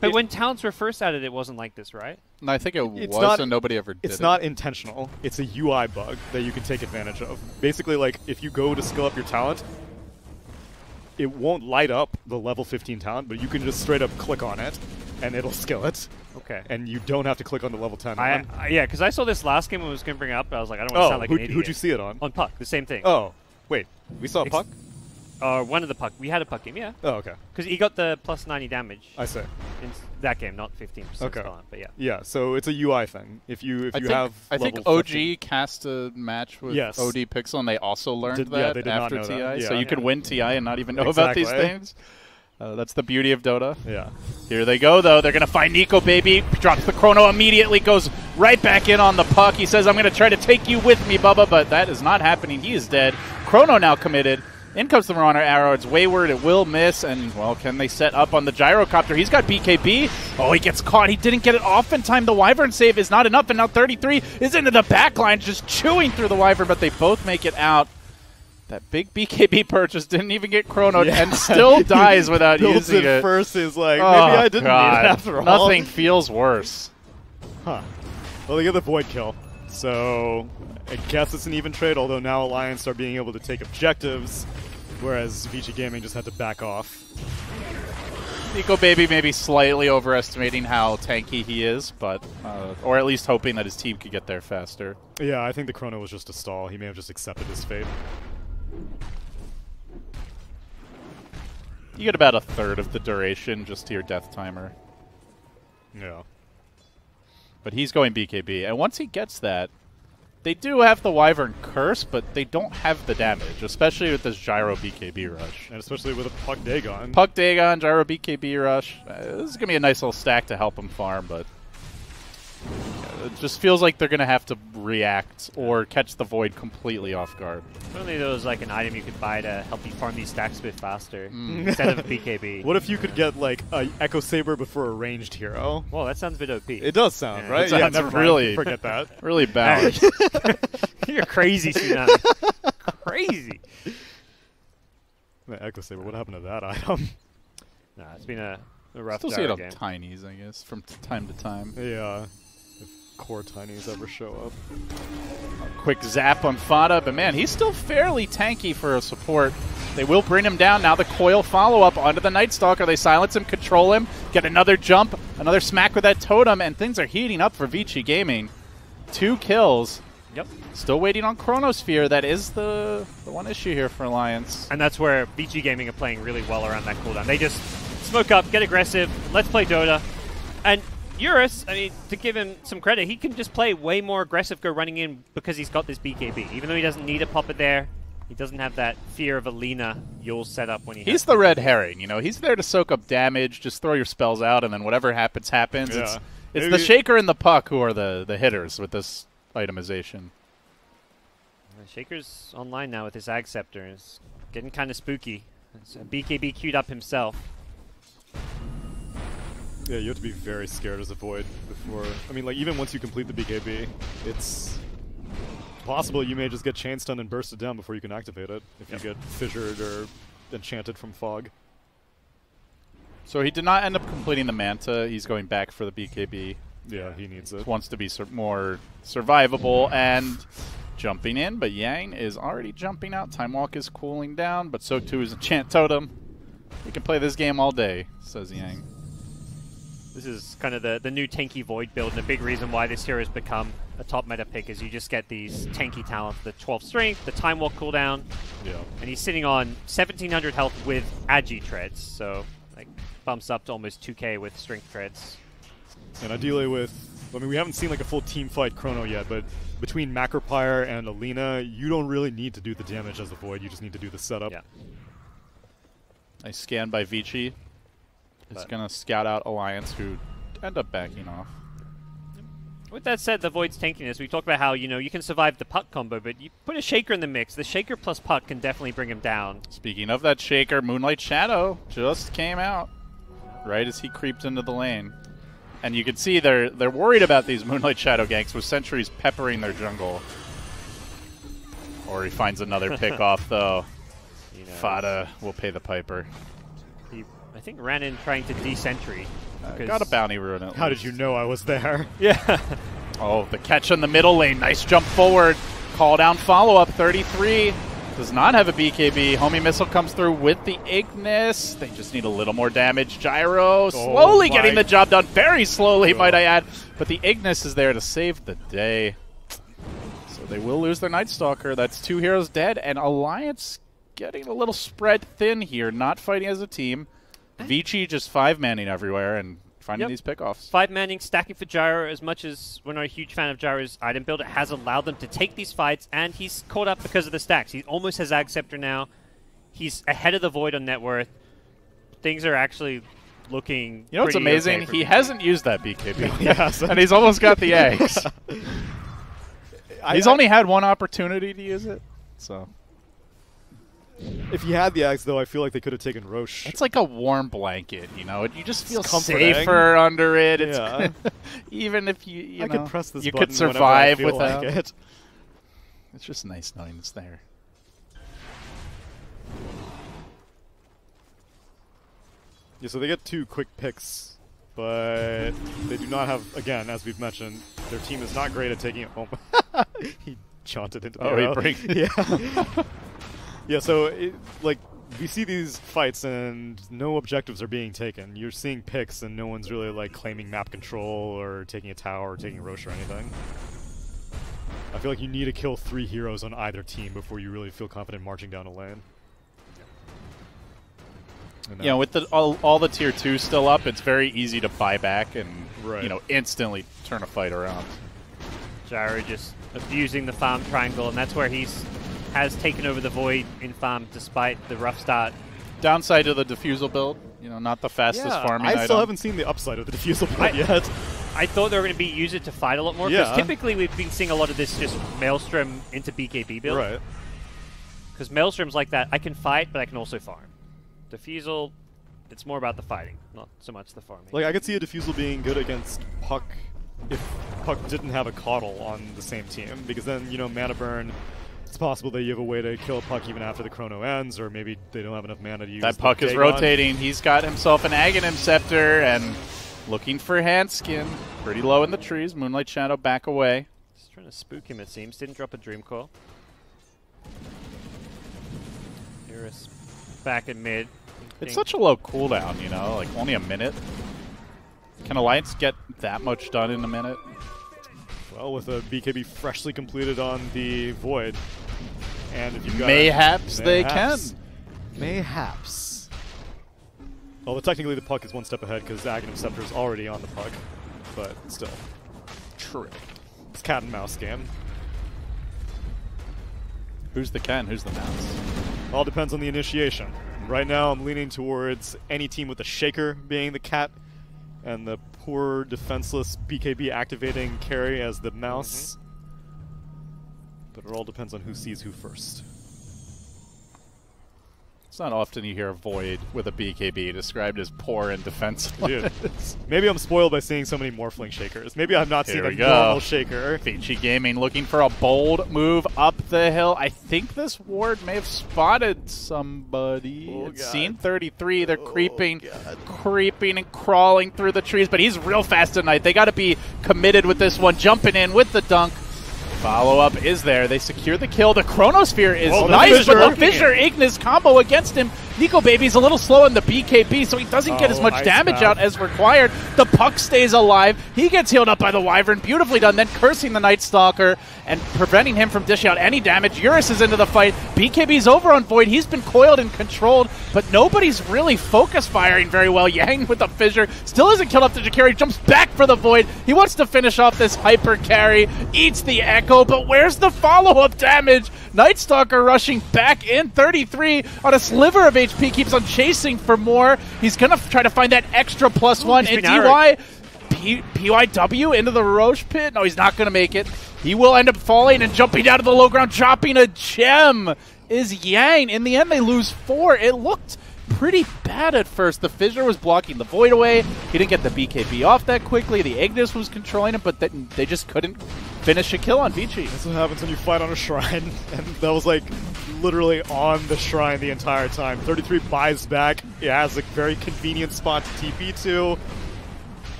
[SPEAKER 2] But when talents were first added, it wasn't like this, right?
[SPEAKER 3] No, I think it was, and nobody ever did it.
[SPEAKER 1] It's not intentional. It's a UI bug that you can take advantage of. Basically, like, if you go to skill up your talent, it won't light up the level 15 talent, but you can just straight up click on it, and it'll skill it.
[SPEAKER 2] Okay.
[SPEAKER 1] And you don't have to click on the level 10 one.
[SPEAKER 2] Yeah, because I saw this last game when I was going to bring it up, but I was like, I don't want to sound like an idiot.
[SPEAKER 1] Who'd you see it on?
[SPEAKER 2] On Puck, the same thing.
[SPEAKER 1] Oh, wait. We saw Puck?
[SPEAKER 2] One of the Puck. We had a Puck game, yeah.
[SPEAKER 1] Oh, okay.
[SPEAKER 2] Because he got the plus 90 damage.
[SPEAKER 1] I see.
[SPEAKER 2] In that game, not 15%
[SPEAKER 1] okay.
[SPEAKER 2] but yeah.
[SPEAKER 1] Yeah, so it's a UI thing. If you have
[SPEAKER 3] I think OG cast a match with OD Pixel, and they also learned that after TI.
[SPEAKER 1] Yeah.
[SPEAKER 3] So you can win TI and not even know about these things. That's the beauty of Dota.
[SPEAKER 1] Yeah.
[SPEAKER 3] Here they go, though. They're going to find Nico Baby. Drops the Chrono immediately, goes right back in on the Puck. He says, I'm going to try to take you with me, Bubba, but that is not happening. He is dead. Chrono now committed. In comes the Marauder arrow. It's wayward. It will miss. And, well, can they set up on the gyrocopter? He's got BKB. Oh, he gets caught. He didn't get it off in time. The Wyvern save is not enough. And now 33 is into the backline, just chewing through the Wyvern, but they both make it out. That big BKB purchase didn't even get chronoed and still dies without using it.
[SPEAKER 1] First is like, maybe I didn't need it after all.
[SPEAKER 3] Nothing feels worse.
[SPEAKER 1] Huh. Well, they get the Void kill. So I guess it's an even trade, although now Alliance are being able to take objectives, whereas Vici Gaming just had to back off.
[SPEAKER 3] Nico Baby maybe slightly overestimating how tanky he is, but or at least hoping that his team could get there faster.
[SPEAKER 1] Yeah, I think the chrono was just a stall. He may have just accepted his fate.
[SPEAKER 3] You get about a third of the duration just to your death timer.
[SPEAKER 1] Yeah.
[SPEAKER 3] But he's going BKB, and once he gets that, they do have the Wyvern Curse, but they don't have the damage, especially with this Gyro BKB rush.
[SPEAKER 1] And especially with a Puck Dagon.
[SPEAKER 3] Puck Dagon, Gyro BKB rush. This is going to be a nice little stack to help him farm, but it just feels like they're going to have to react or catch the Void completely off guard.
[SPEAKER 2] If only there was like an item you could buy to help you farm these stacks a bit faster instead of a BKB.
[SPEAKER 1] What if you could get like a Echo Saber before a ranged hero?
[SPEAKER 2] Well, that sounds a bit OP.
[SPEAKER 1] It does sound, right?
[SPEAKER 3] Yeah, never really
[SPEAKER 1] forget that.
[SPEAKER 3] Really balanced.
[SPEAKER 2] You're crazy, Tsunami. Crazy.
[SPEAKER 1] The Echo Saber, what happened to that item?
[SPEAKER 2] Nah, it's been a rough
[SPEAKER 3] Still see it on
[SPEAKER 2] game.
[SPEAKER 3] Tinies, I guess, from time to time.
[SPEAKER 1] Yeah. Core Tinies ever show up.
[SPEAKER 3] A quick zap on Fada, but man, he's still fairly tanky for a support. They will bring him down. Now the coil follow-up onto the Night Stalker. They silence him, control him, get another jump, another smack with that totem, and things are heating up for Vici Gaming. 2 kills.
[SPEAKER 2] Yep.
[SPEAKER 3] Still waiting on Chronosphere. That is the one issue here for Alliance.
[SPEAKER 2] And that's where Vici Gaming are playing really well around that cooldown. They just smoke up, get aggressive, let's play Dota. And Eurus, I mean, to give him some credit, he can just play way more aggressive, go running in because he's got this BKB. Even though he doesn't need a popper there, he doesn't have that fear of a Lina Yule setup when he has
[SPEAKER 3] the red herring, you know. He's there to soak up damage, just throw your spells out, and then whatever happens, happens.
[SPEAKER 1] Yeah.
[SPEAKER 3] It's the Shaker and the Puck who are the hitters with this itemization.
[SPEAKER 2] Shaker's online now with his Ag Scepter. It's getting kind of spooky. It's BKB queued up himself.
[SPEAKER 1] Yeah, you have to be very scared as a Void before... I mean, like, even once you complete the BKB, it's possible you may just get chain stunned and bursted down before you can activate it if you get fissured or enchanted from fog.
[SPEAKER 3] So he did not end up completing the Manta. He's going back for the BKB.
[SPEAKER 1] Yeah, he needs it.
[SPEAKER 3] Wants to be more survivable and jumping in, but Yang is already jumping out. Time Walk is cooling down, but so too is Enchant Totem. We can play this game all day, says Yang.
[SPEAKER 2] This is kind of the new tanky Void build, and a big reason why this hero has become a top meta pick is you just get these tanky talents, the 12 strength, the Time Walk cooldown, and he's sitting on 1700 health with Agi treads, so like bumps up to almost 2k with strength treads.
[SPEAKER 1] And ideally with, I mean, we haven't seen like a full team fight Chrono yet, but between Macropyre and Alina, you don't really need to do the damage as a Void, you just need to do the setup.
[SPEAKER 2] Yeah.
[SPEAKER 3] Nice scan by Vici. is going to scout out Alliance, who end up backing off.
[SPEAKER 2] With that said, the Void's tankiness, we talked about how, you can survive the Puck combo, but you put a Shaker in the mix. The Shaker plus Puck can definitely bring him down.
[SPEAKER 3] Speaking of that Shaker, Moonlight Shadow just came out right as he creeped into the lane. And you can see they're worried about these Moonlight Shadow ganks with sentries peppering their jungle. Or he finds another pick off, though. Fada will pay the piper.
[SPEAKER 2] He, I think, ran in trying to de-sentry.
[SPEAKER 3] Got a bounty rune at
[SPEAKER 1] How
[SPEAKER 3] least.
[SPEAKER 1] did you know I was there?
[SPEAKER 2] Yeah.
[SPEAKER 3] Oh, the catch in the middle lane. Nice jump forward. Call down follow-up. 33. Does not have a BKB. Homie Missile comes through with the Ignis. They just need a little more damage. Gyro slowly getting the job done. Very slowly, might I add. But the Ignis is there to save the day. So they will lose their Night Stalker. That's 2 heroes dead. And Alliance getting a little spread thin here. Not fighting as a team. Vici just 5-manning everywhere and finding these pickoffs.
[SPEAKER 2] 5-manning, stacking for Gyro. As much as we're not a huge fan of Gyro's item build, it has allowed them to take these fights, and he's caught up because of the stacks. He almost has Ag Scepter now. He's ahead of the Void on net worth. Things are actually looking
[SPEAKER 3] You know what's amazing?
[SPEAKER 2] Okay
[SPEAKER 3] he hasn't used that BKB.
[SPEAKER 1] Yes.
[SPEAKER 3] And he's almost got the eggs. He's only had one opportunity to use it. So
[SPEAKER 1] if he had the axe, though, I feel like they could have taken Roche.
[SPEAKER 3] it's like a warm blanket, you just feel
[SPEAKER 1] comforting.
[SPEAKER 3] safer under it. It's
[SPEAKER 1] Yeah.
[SPEAKER 3] even if you
[SPEAKER 1] I
[SPEAKER 3] know,
[SPEAKER 1] could press this
[SPEAKER 3] you
[SPEAKER 1] button
[SPEAKER 3] could
[SPEAKER 1] whenever I
[SPEAKER 3] survive
[SPEAKER 1] feel
[SPEAKER 3] without
[SPEAKER 1] like it.
[SPEAKER 3] It's just nice knowing it's there.
[SPEAKER 1] Yeah, so they get 2 quick picks, but they do not have, again, as we've mentioned, their team is not great at taking it home. He jaunted into the arrow. Yeah. Yeah, so, we see these fights and no objectives are being taken. You're seeing picks and no one's really, claiming map control or taking a tower or taking Roche or anything. I feel like you need to kill 3 heroes on either team before you really feel confident marching down a lane.
[SPEAKER 3] With all the tier 2 still up, it's very easy to buy back and instantly turn a fight around.
[SPEAKER 2] Gyro just abusing the farm triangle, and that's where has taken over the Void in farm despite the rough start.
[SPEAKER 3] Downside of the Diffusal build, not the fastest farming item.
[SPEAKER 1] I still haven't seen the upside of the Diffusal build yet.
[SPEAKER 2] I thought they were going to use it to fight a lot more, because typically we've been seeing a lot of this just Maelstrom into BKB build.
[SPEAKER 1] Right.
[SPEAKER 2] Because Maelstrom's like that, I can fight, but I can also farm. Diffusal, it's more about the fighting, not so much the farming.
[SPEAKER 1] I could see a Diffusal being good against Puck if Puck didn't have a Coddle on the same team, because then, mana burn, it's possible that you have a way to kill Puck even after the chrono ends, or maybe they don't have enough mana to use
[SPEAKER 3] that Puck is rotating. He's got himself an Aghanim Scepter and looking for Handskin. Pretty low in the trees. Moonlight Shadow back away.
[SPEAKER 2] Just trying to spook him, it seems. Didn't drop a Dream Core. Eurus back in mid.
[SPEAKER 3] It's such a low cooldown, only a minute. Can Alliance get that much done in a minute?
[SPEAKER 1] Well, with a BKB freshly completed on the Void, and if you've got
[SPEAKER 3] Mayhaps they can.
[SPEAKER 1] Mayhaps. Although technically the Puck is one step ahead because Aghanim Scepter is already on the Puck, but still.
[SPEAKER 3] True.
[SPEAKER 1] It's cat and mouse game.
[SPEAKER 3] Who's the Ken? Who's the mouse?
[SPEAKER 1] All depends on the initiation. Right now I'm leaning towards any team with a Shaker being the cat, and the poor defenseless BKB activating carry as the mouse. But it all depends on who sees who first.
[SPEAKER 3] It's not often you hear a Void with a BKB described as poor and defenseless.
[SPEAKER 1] Dude, maybe I'm spoiled by seeing so many Morphling Shakers. Maybe I've not seen a
[SPEAKER 3] go.
[SPEAKER 1] normal Shaker.
[SPEAKER 3] Vici Gaming looking for a bold move up the hill. I think this ward may have spotted somebody. It's seen 33. They're creeping and crawling through the trees, but he's real fast tonight. They got to be committed with this one. Jumping in with the dunk. Follow-up is there. They secure the kill. The Chronosphere is nice, but the Fissure Ignis combo against him. Nico Baby's a little slow in the BKB, so he doesn't get as much damage out as required. The Puck stays alive. He gets healed up by the Wyvern. Beautifully done. Then cursing the Night Stalker and preventing him from dishing out any damage. Eurus is into the fight. BKB's over on Void. He's been coiled and controlled, but nobody's really focus firing very well. Yang with the Fissure still isn't killed up to Jakari. Jumps back for the Void. He wants to finish off this hyper carry. Eats the Echo, but where's the follow-up damage? Night Stalker rushing back in. 33 on a sliver of HP, keeps on chasing for more. He's going to try to find that extra +1, and DY, PYW into the Roche pit. No, he's not going to make it. He will end up falling and jumping down to the low ground, dropping a gem. Is Yang. In the end, they lose 4. It looked pretty bad at first. The Fissure was blocking the Void away. He didn't get the BKB off that quickly. The Ignis was controlling it, but they just couldn't finish a kill on Vici.
[SPEAKER 1] That's what happens when you fight on a shrine, and that was like literally on the shrine the entire time. 33 buys back. It has a very convenient spot to TP to.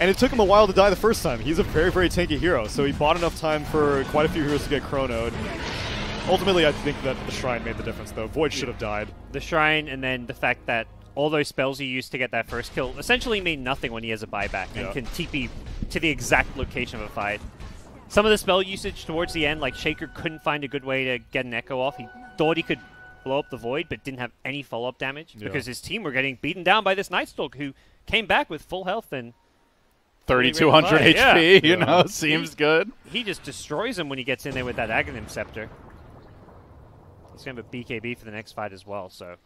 [SPEAKER 1] And it took him a while to die the first time. He's a very, very tanky hero, so he bought enough time for quite a few heroes to get chronoed. Ultimately, I think that the Shrine made the difference, though. Void should have died.
[SPEAKER 2] The Shrine, and then the fact that all those spells he used to get that first kill essentially mean nothing when he has a buyback and can TP to the exact location of a fight. Some of the spell usage towards the end, like Shaker couldn't find a good way to get an Echo off. He thought he could blow up the Void, but didn't have any follow-up damage because his team were getting beaten down by this Nightstalk, who came back with full health and
[SPEAKER 3] 3,200 HP, you know, seems good.
[SPEAKER 2] He just destroys him when he gets in there with that Aghanim Scepter. He's going to have a BKB for the next fight as well, so...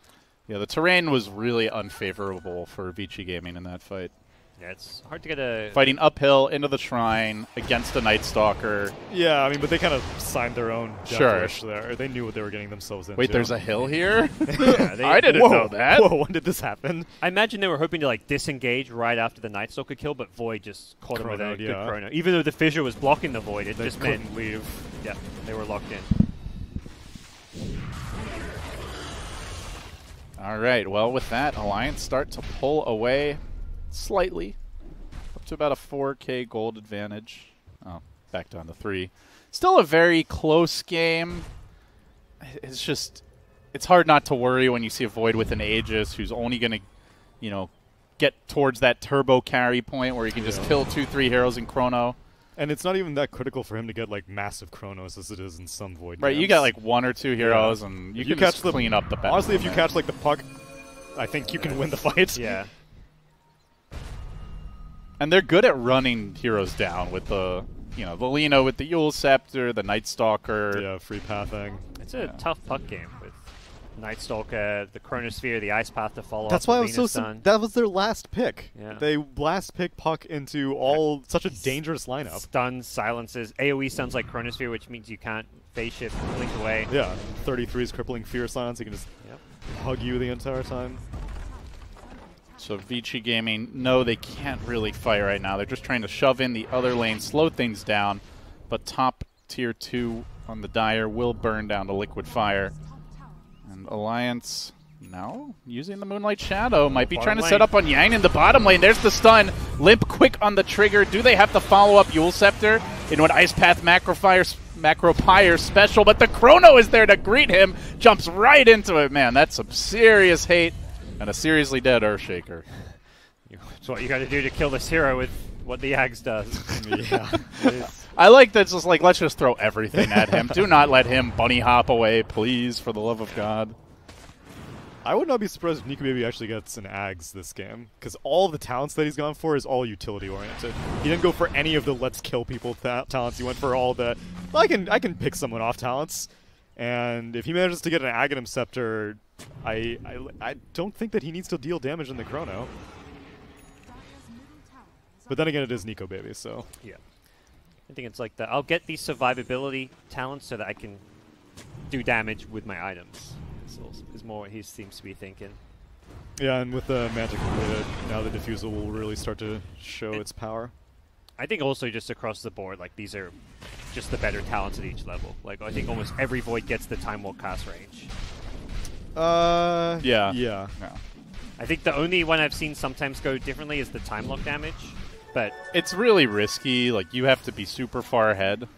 [SPEAKER 3] Yeah, the terrain was really unfavorable for Vici Gaming in that fight.
[SPEAKER 2] Yeah, it's hard to get a...
[SPEAKER 3] Fighting uphill into the Shrine against a Night Stalker.
[SPEAKER 1] Yeah, I mean, but they kind of signed their own death wish there. They knew what they were getting themselves into.
[SPEAKER 3] Wait, there's a hill here?
[SPEAKER 2] Yeah,
[SPEAKER 3] I didn't know that.
[SPEAKER 1] Whoa, when did this happen?
[SPEAKER 2] I imagine they were hoping to like disengage right after the Night Stalker kill, but Void just caught him with a good chrono. Even though the Fissure was blocking the Void, it just meant
[SPEAKER 1] leave.
[SPEAKER 2] Yeah, they were locked in.
[SPEAKER 3] All right, well, with that, Alliance start to pull away slightly, up to about a 4K gold advantage. Oh, back down to 3. Still a very close game. It's just, it's hard not to worry when you see a Void with an Aegis who's only going to, you know, get towards that turbo carry point where he can just kill 2-3 heroes in chrono.
[SPEAKER 1] And it's not even that critical for him to get like massive chronos as it is in some Void
[SPEAKER 3] Right,
[SPEAKER 1] games.
[SPEAKER 3] You got like 1 or 2 heroes and you can
[SPEAKER 1] catch
[SPEAKER 3] just clean up the battle.
[SPEAKER 1] Honestly, if you catch like the puck, I think you can win the fight.
[SPEAKER 2] Yeah.
[SPEAKER 3] And they're good at running heroes down with the, you know, the Lino with the Yule Scepter, the Night Stalker.
[SPEAKER 1] Yeah, free pathing.
[SPEAKER 2] It's a tough puck game with Night Stalker, the Chronosphere, the Ice Path to follow up.
[SPEAKER 1] That's why I was so that was their last pick.
[SPEAKER 2] Yeah.
[SPEAKER 1] They last pick puck into such a dangerous lineup.
[SPEAKER 2] Stuns, silences, AoE stuns like Chronosphere, which means you can't phase shift, blink away.
[SPEAKER 1] Yeah, 33's crippling fear silence. He can just hug you the entire time.
[SPEAKER 3] So Vici Gaming, no, they can't really fight right now. They're just trying to shove in the other lane, slow things down. But top tier 2 on the Dire will burn down to Liquid Fire. And Alliance now using the Moonlight Shadow. Might be trying to set up on Yang in the bottom lane. There's the stun. Limp quick on the trigger. Do they have to follow up Yule Scepter into an Ice Path Macro Pyre special? But the Chrono is there to greet him. Jumps right into it. Man, that's some serious hate. And a seriously dead Earthshaker.
[SPEAKER 2] That's what you got to do to kill this hero with what the Axe does.
[SPEAKER 1] Yeah.
[SPEAKER 3] I like that. Just like, let's just throw everything at him. Do not let him bunny hop away, please, for the love of God.
[SPEAKER 1] I would not be surprised if Nico Baby actually gets an Ags this game, because all the talents that he's gone for is all utility oriented. He didn't go for any of the let's kill people talents. He went for all the I can pick someone off talents. And if he manages to get an Aghanim Scepter, I don't think that he needs to deal damage in the chrono. But then again, it is Nico Baby, so...
[SPEAKER 2] Yeah. I think it's like that. I'll get these survivability talents so that I can do damage with my items. Is more what he seems to be thinking.
[SPEAKER 1] Yeah, and with the magic completed, now the Diffusal will really start to show its power.
[SPEAKER 2] I think also just across the board, like these are just the better talents at each level. Like I think almost every Void gets the Time Walk cast range.
[SPEAKER 3] Yeah.
[SPEAKER 2] I think the only one I've seen sometimes go differently is the Time Lock damage, but
[SPEAKER 3] it's really risky. Like you have to be super far ahead,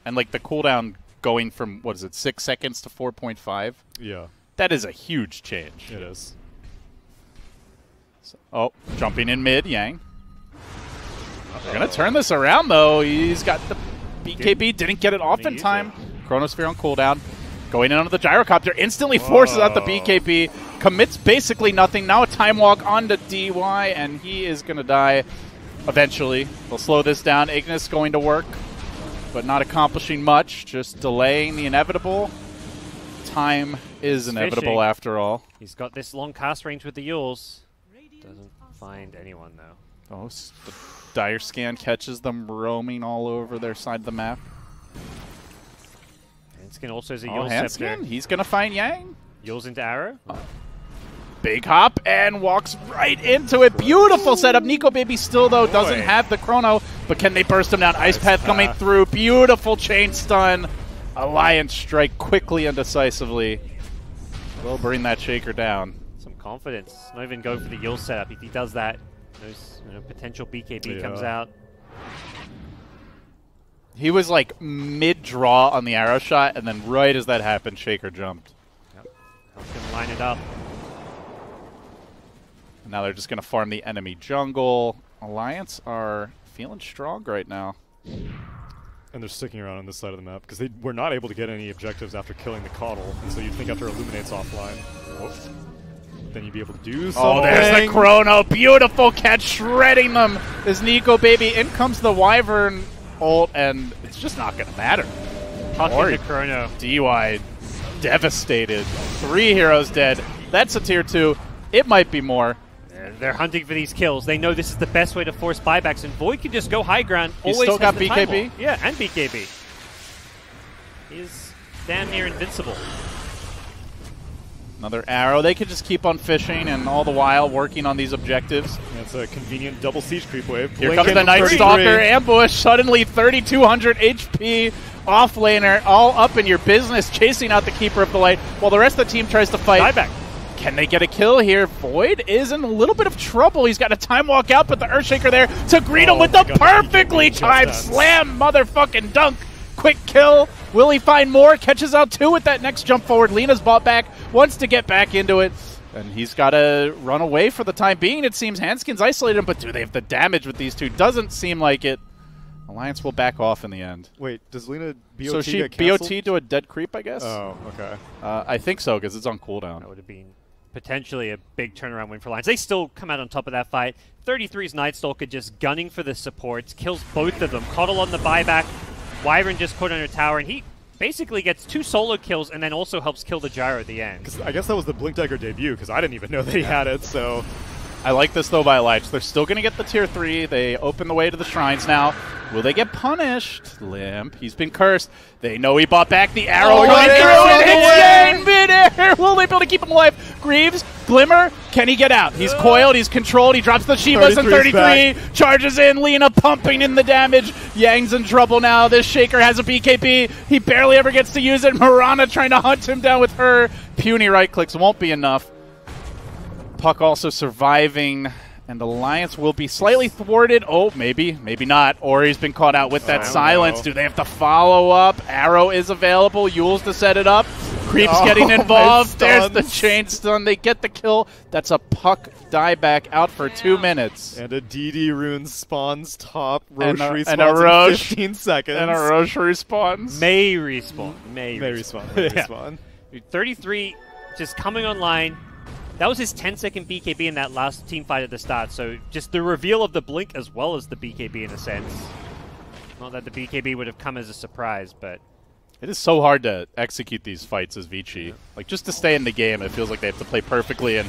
[SPEAKER 3] and like the cooldown going from what is it, 6 seconds to 4.5?
[SPEAKER 1] Yeah,
[SPEAKER 3] that is a huge change.
[SPEAKER 1] It is.
[SPEAKER 3] So, jumping in mid, Yang. They're gonna turn this around though. He's got the BKB, didn't get it off in time. Chronosphere on cooldown. Going in onto the gyrocopter, instantly forces out the BKB, commits basically nothing. Now a time walk onto DY, and he is going to die eventually. They'll slow this down. Ignis going to work, but not accomplishing much, just delaying the inevitable. time is inevitable
[SPEAKER 2] fishing.
[SPEAKER 3] after all.
[SPEAKER 2] He's got this long cast range with the Yules. Doesn't find anyone, though.
[SPEAKER 3] Oh, the dire scan catches them roaming all over their side of the map.
[SPEAKER 2] Hanskin also has a
[SPEAKER 3] Oh,
[SPEAKER 2] Yule Scepter.
[SPEAKER 3] Hanskin, he's going to find Yang.
[SPEAKER 2] Yules into arrow.
[SPEAKER 3] Big hop and walks right into it. Beautiful setup. Nico Baby still, though, doesn't have the chrono, but can they burst him down? Ice Path coming through. Beautiful chain stun. Alliance strike quickly and decisively. Will bring that Shaker down.
[SPEAKER 2] Some confidence. Not even go for the Yule setup. If he does that, potential BKB comes out.
[SPEAKER 3] He was like mid-draw on the arrow shot, and then right as that happened, Shaker jumped.
[SPEAKER 2] Yep. Helps him line it up.
[SPEAKER 3] Now they're just going to farm the enemy jungle. Alliance are feeling strong right now.
[SPEAKER 1] And they're sticking around on this side of the map because they were not able to get any objectives after killing the Coddle. And so you'd think after Illuminate's offline, then you'd be able to do something.
[SPEAKER 3] Oh, there's the chrono. Beautiful catch, shredding them. Is Nico Baby. In comes the Wyvern ult, and it's just not going to matter.
[SPEAKER 2] Hucking the chrono.
[SPEAKER 3] DY devastated. 3 heroes dead. That's a tier 2. It might be more.
[SPEAKER 2] They're hunting for these kills. They know this is the best way to force buybacks, and Void can just go high ground.
[SPEAKER 3] He's
[SPEAKER 2] Always
[SPEAKER 3] still got
[SPEAKER 2] has the
[SPEAKER 3] BKB?
[SPEAKER 2] time wall. Yeah, and BKB. He's damn near invincible.
[SPEAKER 3] Another arrow. They could just keep on fishing and all the while working on these objectives.
[SPEAKER 1] That's a convenient double siege creep wave.
[SPEAKER 3] Here comes the Night Stalker ambush. Suddenly 3,200 HP off laner, all up in your business, chasing out the Keeper of the Light, while the rest of the team tries to fight.
[SPEAKER 2] Buyback.
[SPEAKER 3] Can they get a kill here? Void is in a little bit of trouble. He's got a time walk out, but the Earthshaker there to greet him with the perfectly timed slam motherfucking dunk. Quick kill. Will he find more? Catches out 2 with that next jump forward. Lena's bought back, wants to get back into it. And he's got to run away for the time being. It seems Hanskin's isolated him, but do they have the damage with these two? Doesn't seem like it. Alliance will back off in the end.
[SPEAKER 1] Wait, does Lena BOT
[SPEAKER 3] so she
[SPEAKER 1] get canceled?
[SPEAKER 3] BOT to a dead creep, I guess?
[SPEAKER 1] Oh, okay.
[SPEAKER 3] I think so, because it's on cooldown.
[SPEAKER 2] That would have been potentially a big turnaround win for Alliance. They still come out on top of that fight. 33's Night Stalker just gunning for the supports, kills both of them. Coddle on the buyback. Wyvern just put on her tower, and he basically gets 2 solo kills and then also helps kill the Gyro at the end.
[SPEAKER 1] I guess that was the Blink Dagger debut, because I didn't even know that he had it, so...
[SPEAKER 3] I like this, though, by Alliance. They're still going to get the tier 3. They open the way to the shrines now. Will they get punished? Limp. He's been cursed. They know he bought back the arrow. Coming through and hits Yang midair. Will they be able to keep him alive? Greaves, Glimmer, can he get out? He's coiled. He's controlled. He drops the Shivas and 33. Charges in. Lena pumping in the damage. Yang's in trouble now. This Shaker has a BKB. He barely ever gets to use it. Mirana trying to hunt him down with her. Puny right clicks won't be enough. Puck also surviving, and Alliance will be slightly thwarted. Oh, maybe not. Ori's been caught out with that silence. Do they have to follow up? Arrow is available. Yule's to set it up. Creep's getting involved. There's the chain stun. They get the kill. That's a Puck dieback out for 2 minutes.
[SPEAKER 1] And a DD rune spawns top. Roche respawns in 15 seconds.
[SPEAKER 3] And a Roche respawns.
[SPEAKER 2] May respawn. May
[SPEAKER 1] respawn.
[SPEAKER 2] Yeah.
[SPEAKER 1] Respawn.
[SPEAKER 2] 33 just coming online. That was his 10-second BKB in that last team fight at the start, so just the reveal of the Blink as well as the BKB in a sense. Not that the BKB would have come as a surprise, but...
[SPEAKER 3] It is so hard to execute these fights as Vici. Yeah. Like, just to stay in the game, it feels like they have to play perfectly, and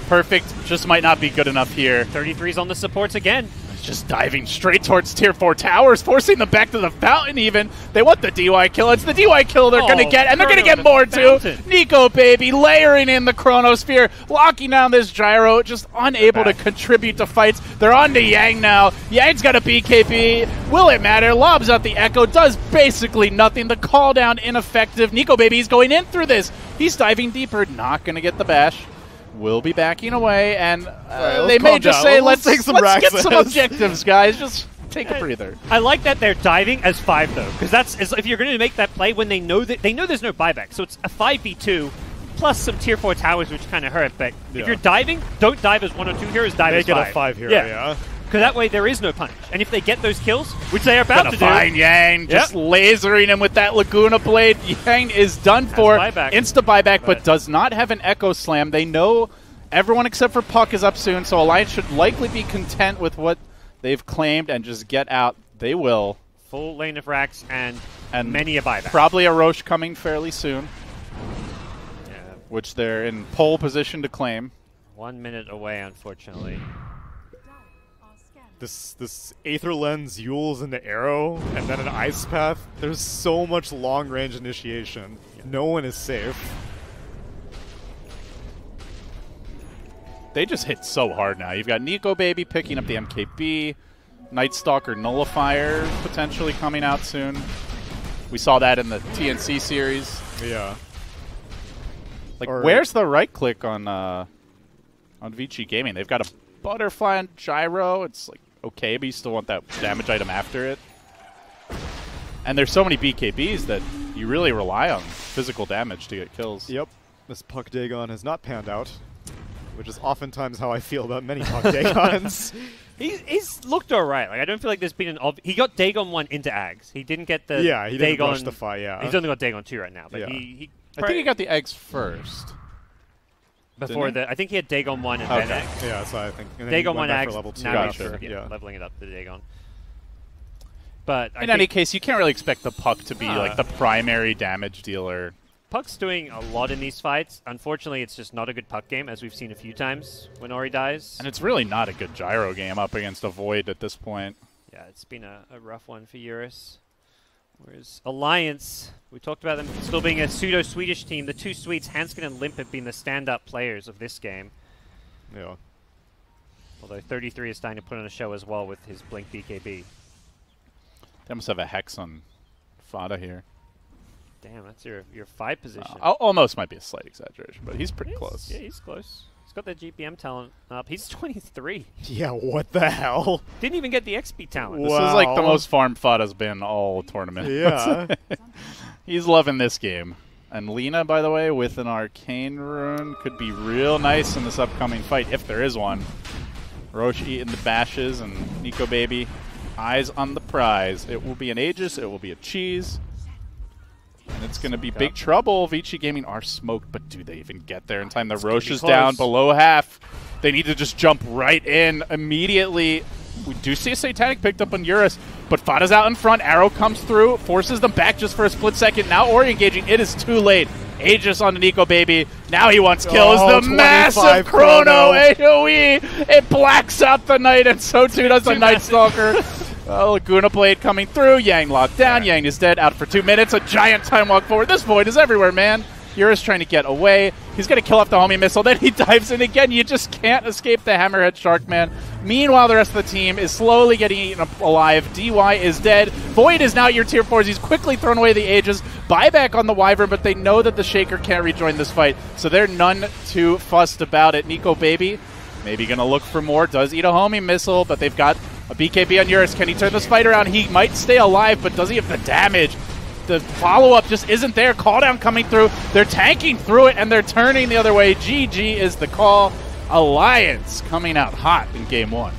[SPEAKER 3] perfect just might not be good enough here.
[SPEAKER 2] 33's on the supports again.
[SPEAKER 3] Just diving straight towards tier 4 towers, forcing them back to the fountain even. They want the DY kill. It's the DY kill they're going to get, and they're going to get more too. Nico Baby layering in the Chronosphere, locking down this Gyro, just unable to contribute to fights. They're on to Yang now. Yang's got a BKB. Will it matter? Lobs out the Echo, does basically nothing. The call down ineffective. Nico Baby's going in through this. He's diving deeper, not going to get the bash. Will be backing away, and they may just say, let's get some objectives, guys. Just take a breather.
[SPEAKER 2] I like that they're diving as 5, though, because that's if you're going to make that play when they know there's no buyback. So it's a 5v2 plus some tier 4 towers, which kind of hurt. But if you're diving, don't dive as 1 or 2 heroes, dive as 5.
[SPEAKER 1] Make it a 5 hero, yeah.
[SPEAKER 2] Because that way there is no punish. And if they get those kills, which they are about to do...
[SPEAKER 3] Find Yang, just lasering him with that Laguna Blade. Yang is done for. Insta-buyback, but does not have an Echo Slam. They know everyone except for Puck is up soon, so Alliance should likely be content with what they've claimed and just get out. They will.
[SPEAKER 2] Full lane of racks and many a buyback.
[SPEAKER 3] Probably a Roche coming fairly soon. which they're in pole position to claim.
[SPEAKER 2] 1 minute away, unfortunately.
[SPEAKER 1] This Aether Lens, Yules into Arrow, and then an Ice Path. There's so much long-range initiation. No one is safe.
[SPEAKER 3] They just hit so hard now. You've got Nico Baby picking up the MKB, Night Stalker Nullifier potentially coming out soon. We saw that in the TNC series.
[SPEAKER 1] Yeah.
[SPEAKER 3] Like, where's the right click on Vici Gaming? They've got a butterfly and gyro. It's like okay, but you still want that damage item after it. And there's so many BKBs that you really rely on physical damage to get kills.
[SPEAKER 1] Yep. This Puck Dagon has not panned out, which is oftentimes how I feel about many Puck Dagons.
[SPEAKER 2] He's looked alright. Like, I don't feel like there's been an he got Dagon 1 into Ags. He didn't get the
[SPEAKER 1] yeah, he didn't
[SPEAKER 2] Dagon,
[SPEAKER 1] rush the fight, yeah.
[SPEAKER 2] He's only got Dagon 2 right now, but
[SPEAKER 1] yeah.
[SPEAKER 2] I
[SPEAKER 3] think he got the eggs first.
[SPEAKER 2] Before the, I think he had Dagon 1 and then Eggs.
[SPEAKER 1] Yeah, that's what I think. And then
[SPEAKER 2] Dagon
[SPEAKER 1] he
[SPEAKER 2] 1
[SPEAKER 1] went back
[SPEAKER 2] Eggs,
[SPEAKER 1] for level 2.
[SPEAKER 2] now he's
[SPEAKER 3] Gotcha.
[SPEAKER 2] leveling it up to Dagon. But
[SPEAKER 3] in any case, you can't really expect the Puck to be like the primary damage dealer.
[SPEAKER 2] Puck's doing a lot in these fights. Unfortunately, it's just not a good Puck game, as we've seen a few times when Ori dies.
[SPEAKER 3] And it's really not a good gyro game up against a Void at this point.
[SPEAKER 2] Yeah, it's been a rough one for Eurus. Whereas Alliance, we talked about them still being a pseudo-Swedish team. The two Swedes, Hanskin and Limp, have been the stand-up players of this game.
[SPEAKER 1] Yeah.
[SPEAKER 2] Although 33 is starting to put on a show as well with his Blink BKB.
[SPEAKER 3] They must have a Hex on Fada here.
[SPEAKER 2] Damn, that's your 5 position.
[SPEAKER 3] Almost might be a slight exaggeration, but he's pretty close.
[SPEAKER 2] Yeah, he's close. He's got that GPM talent up. He's 23.
[SPEAKER 1] Yeah, what the hell?
[SPEAKER 2] Didn't even get the XP talent.
[SPEAKER 3] This is like the most farmed Fada's been all tournament.
[SPEAKER 1] Yeah.
[SPEAKER 3] He's loving this game. And Lina, by the way, with an Arcane Rune, could be real nice in this upcoming fight, if there is one. Roche eating the bashes, and Nico Baby, eyes on the prize. It will be an Aegis, it will be a cheese. And it's going to be big trouble. Vici Gaming are smoked, but do they even get there in time? The Roche is down below half. They need to just jump right in immediately. We do see a Satanic picked up on Eurus, but Fada's out in front. Arrow comes through, forces them back just for a split second. Now Ori engaging. It is too late. Aegis on the Nico Baby. Now he wants kills. The massive chrono AoE. It blacks out the Knight, and so too does the Night Stalker. Laguna Blade coming through. Yang locked down. Yang is dead. Out for 2 minutes. A giant time walk forward. This Void is everywhere, man. Eurus trying to get away. He's going to kill off the homie missile. Then he dives in again. You just can't escape the Hammerhead Shark, man. Meanwhile, the rest of the team is slowly getting eaten alive. DY is dead. Void is now at your tier 4s. He's quickly thrown away the Aegis. Buyback on the Wyvern, but they know that the Shaker can't rejoin this fight, so they're none too fussed about it. Nico Baby maybe going to look for more. Does eat a homie missile, but they've got a BKB on Eurus. Can he turn this fight around? He might stay alive, but does he have the damage? The follow-up just isn't there. Call down coming through. They're tanking through it, and they're turning the other way. GG is the call. Alliance coming out hot in game 1.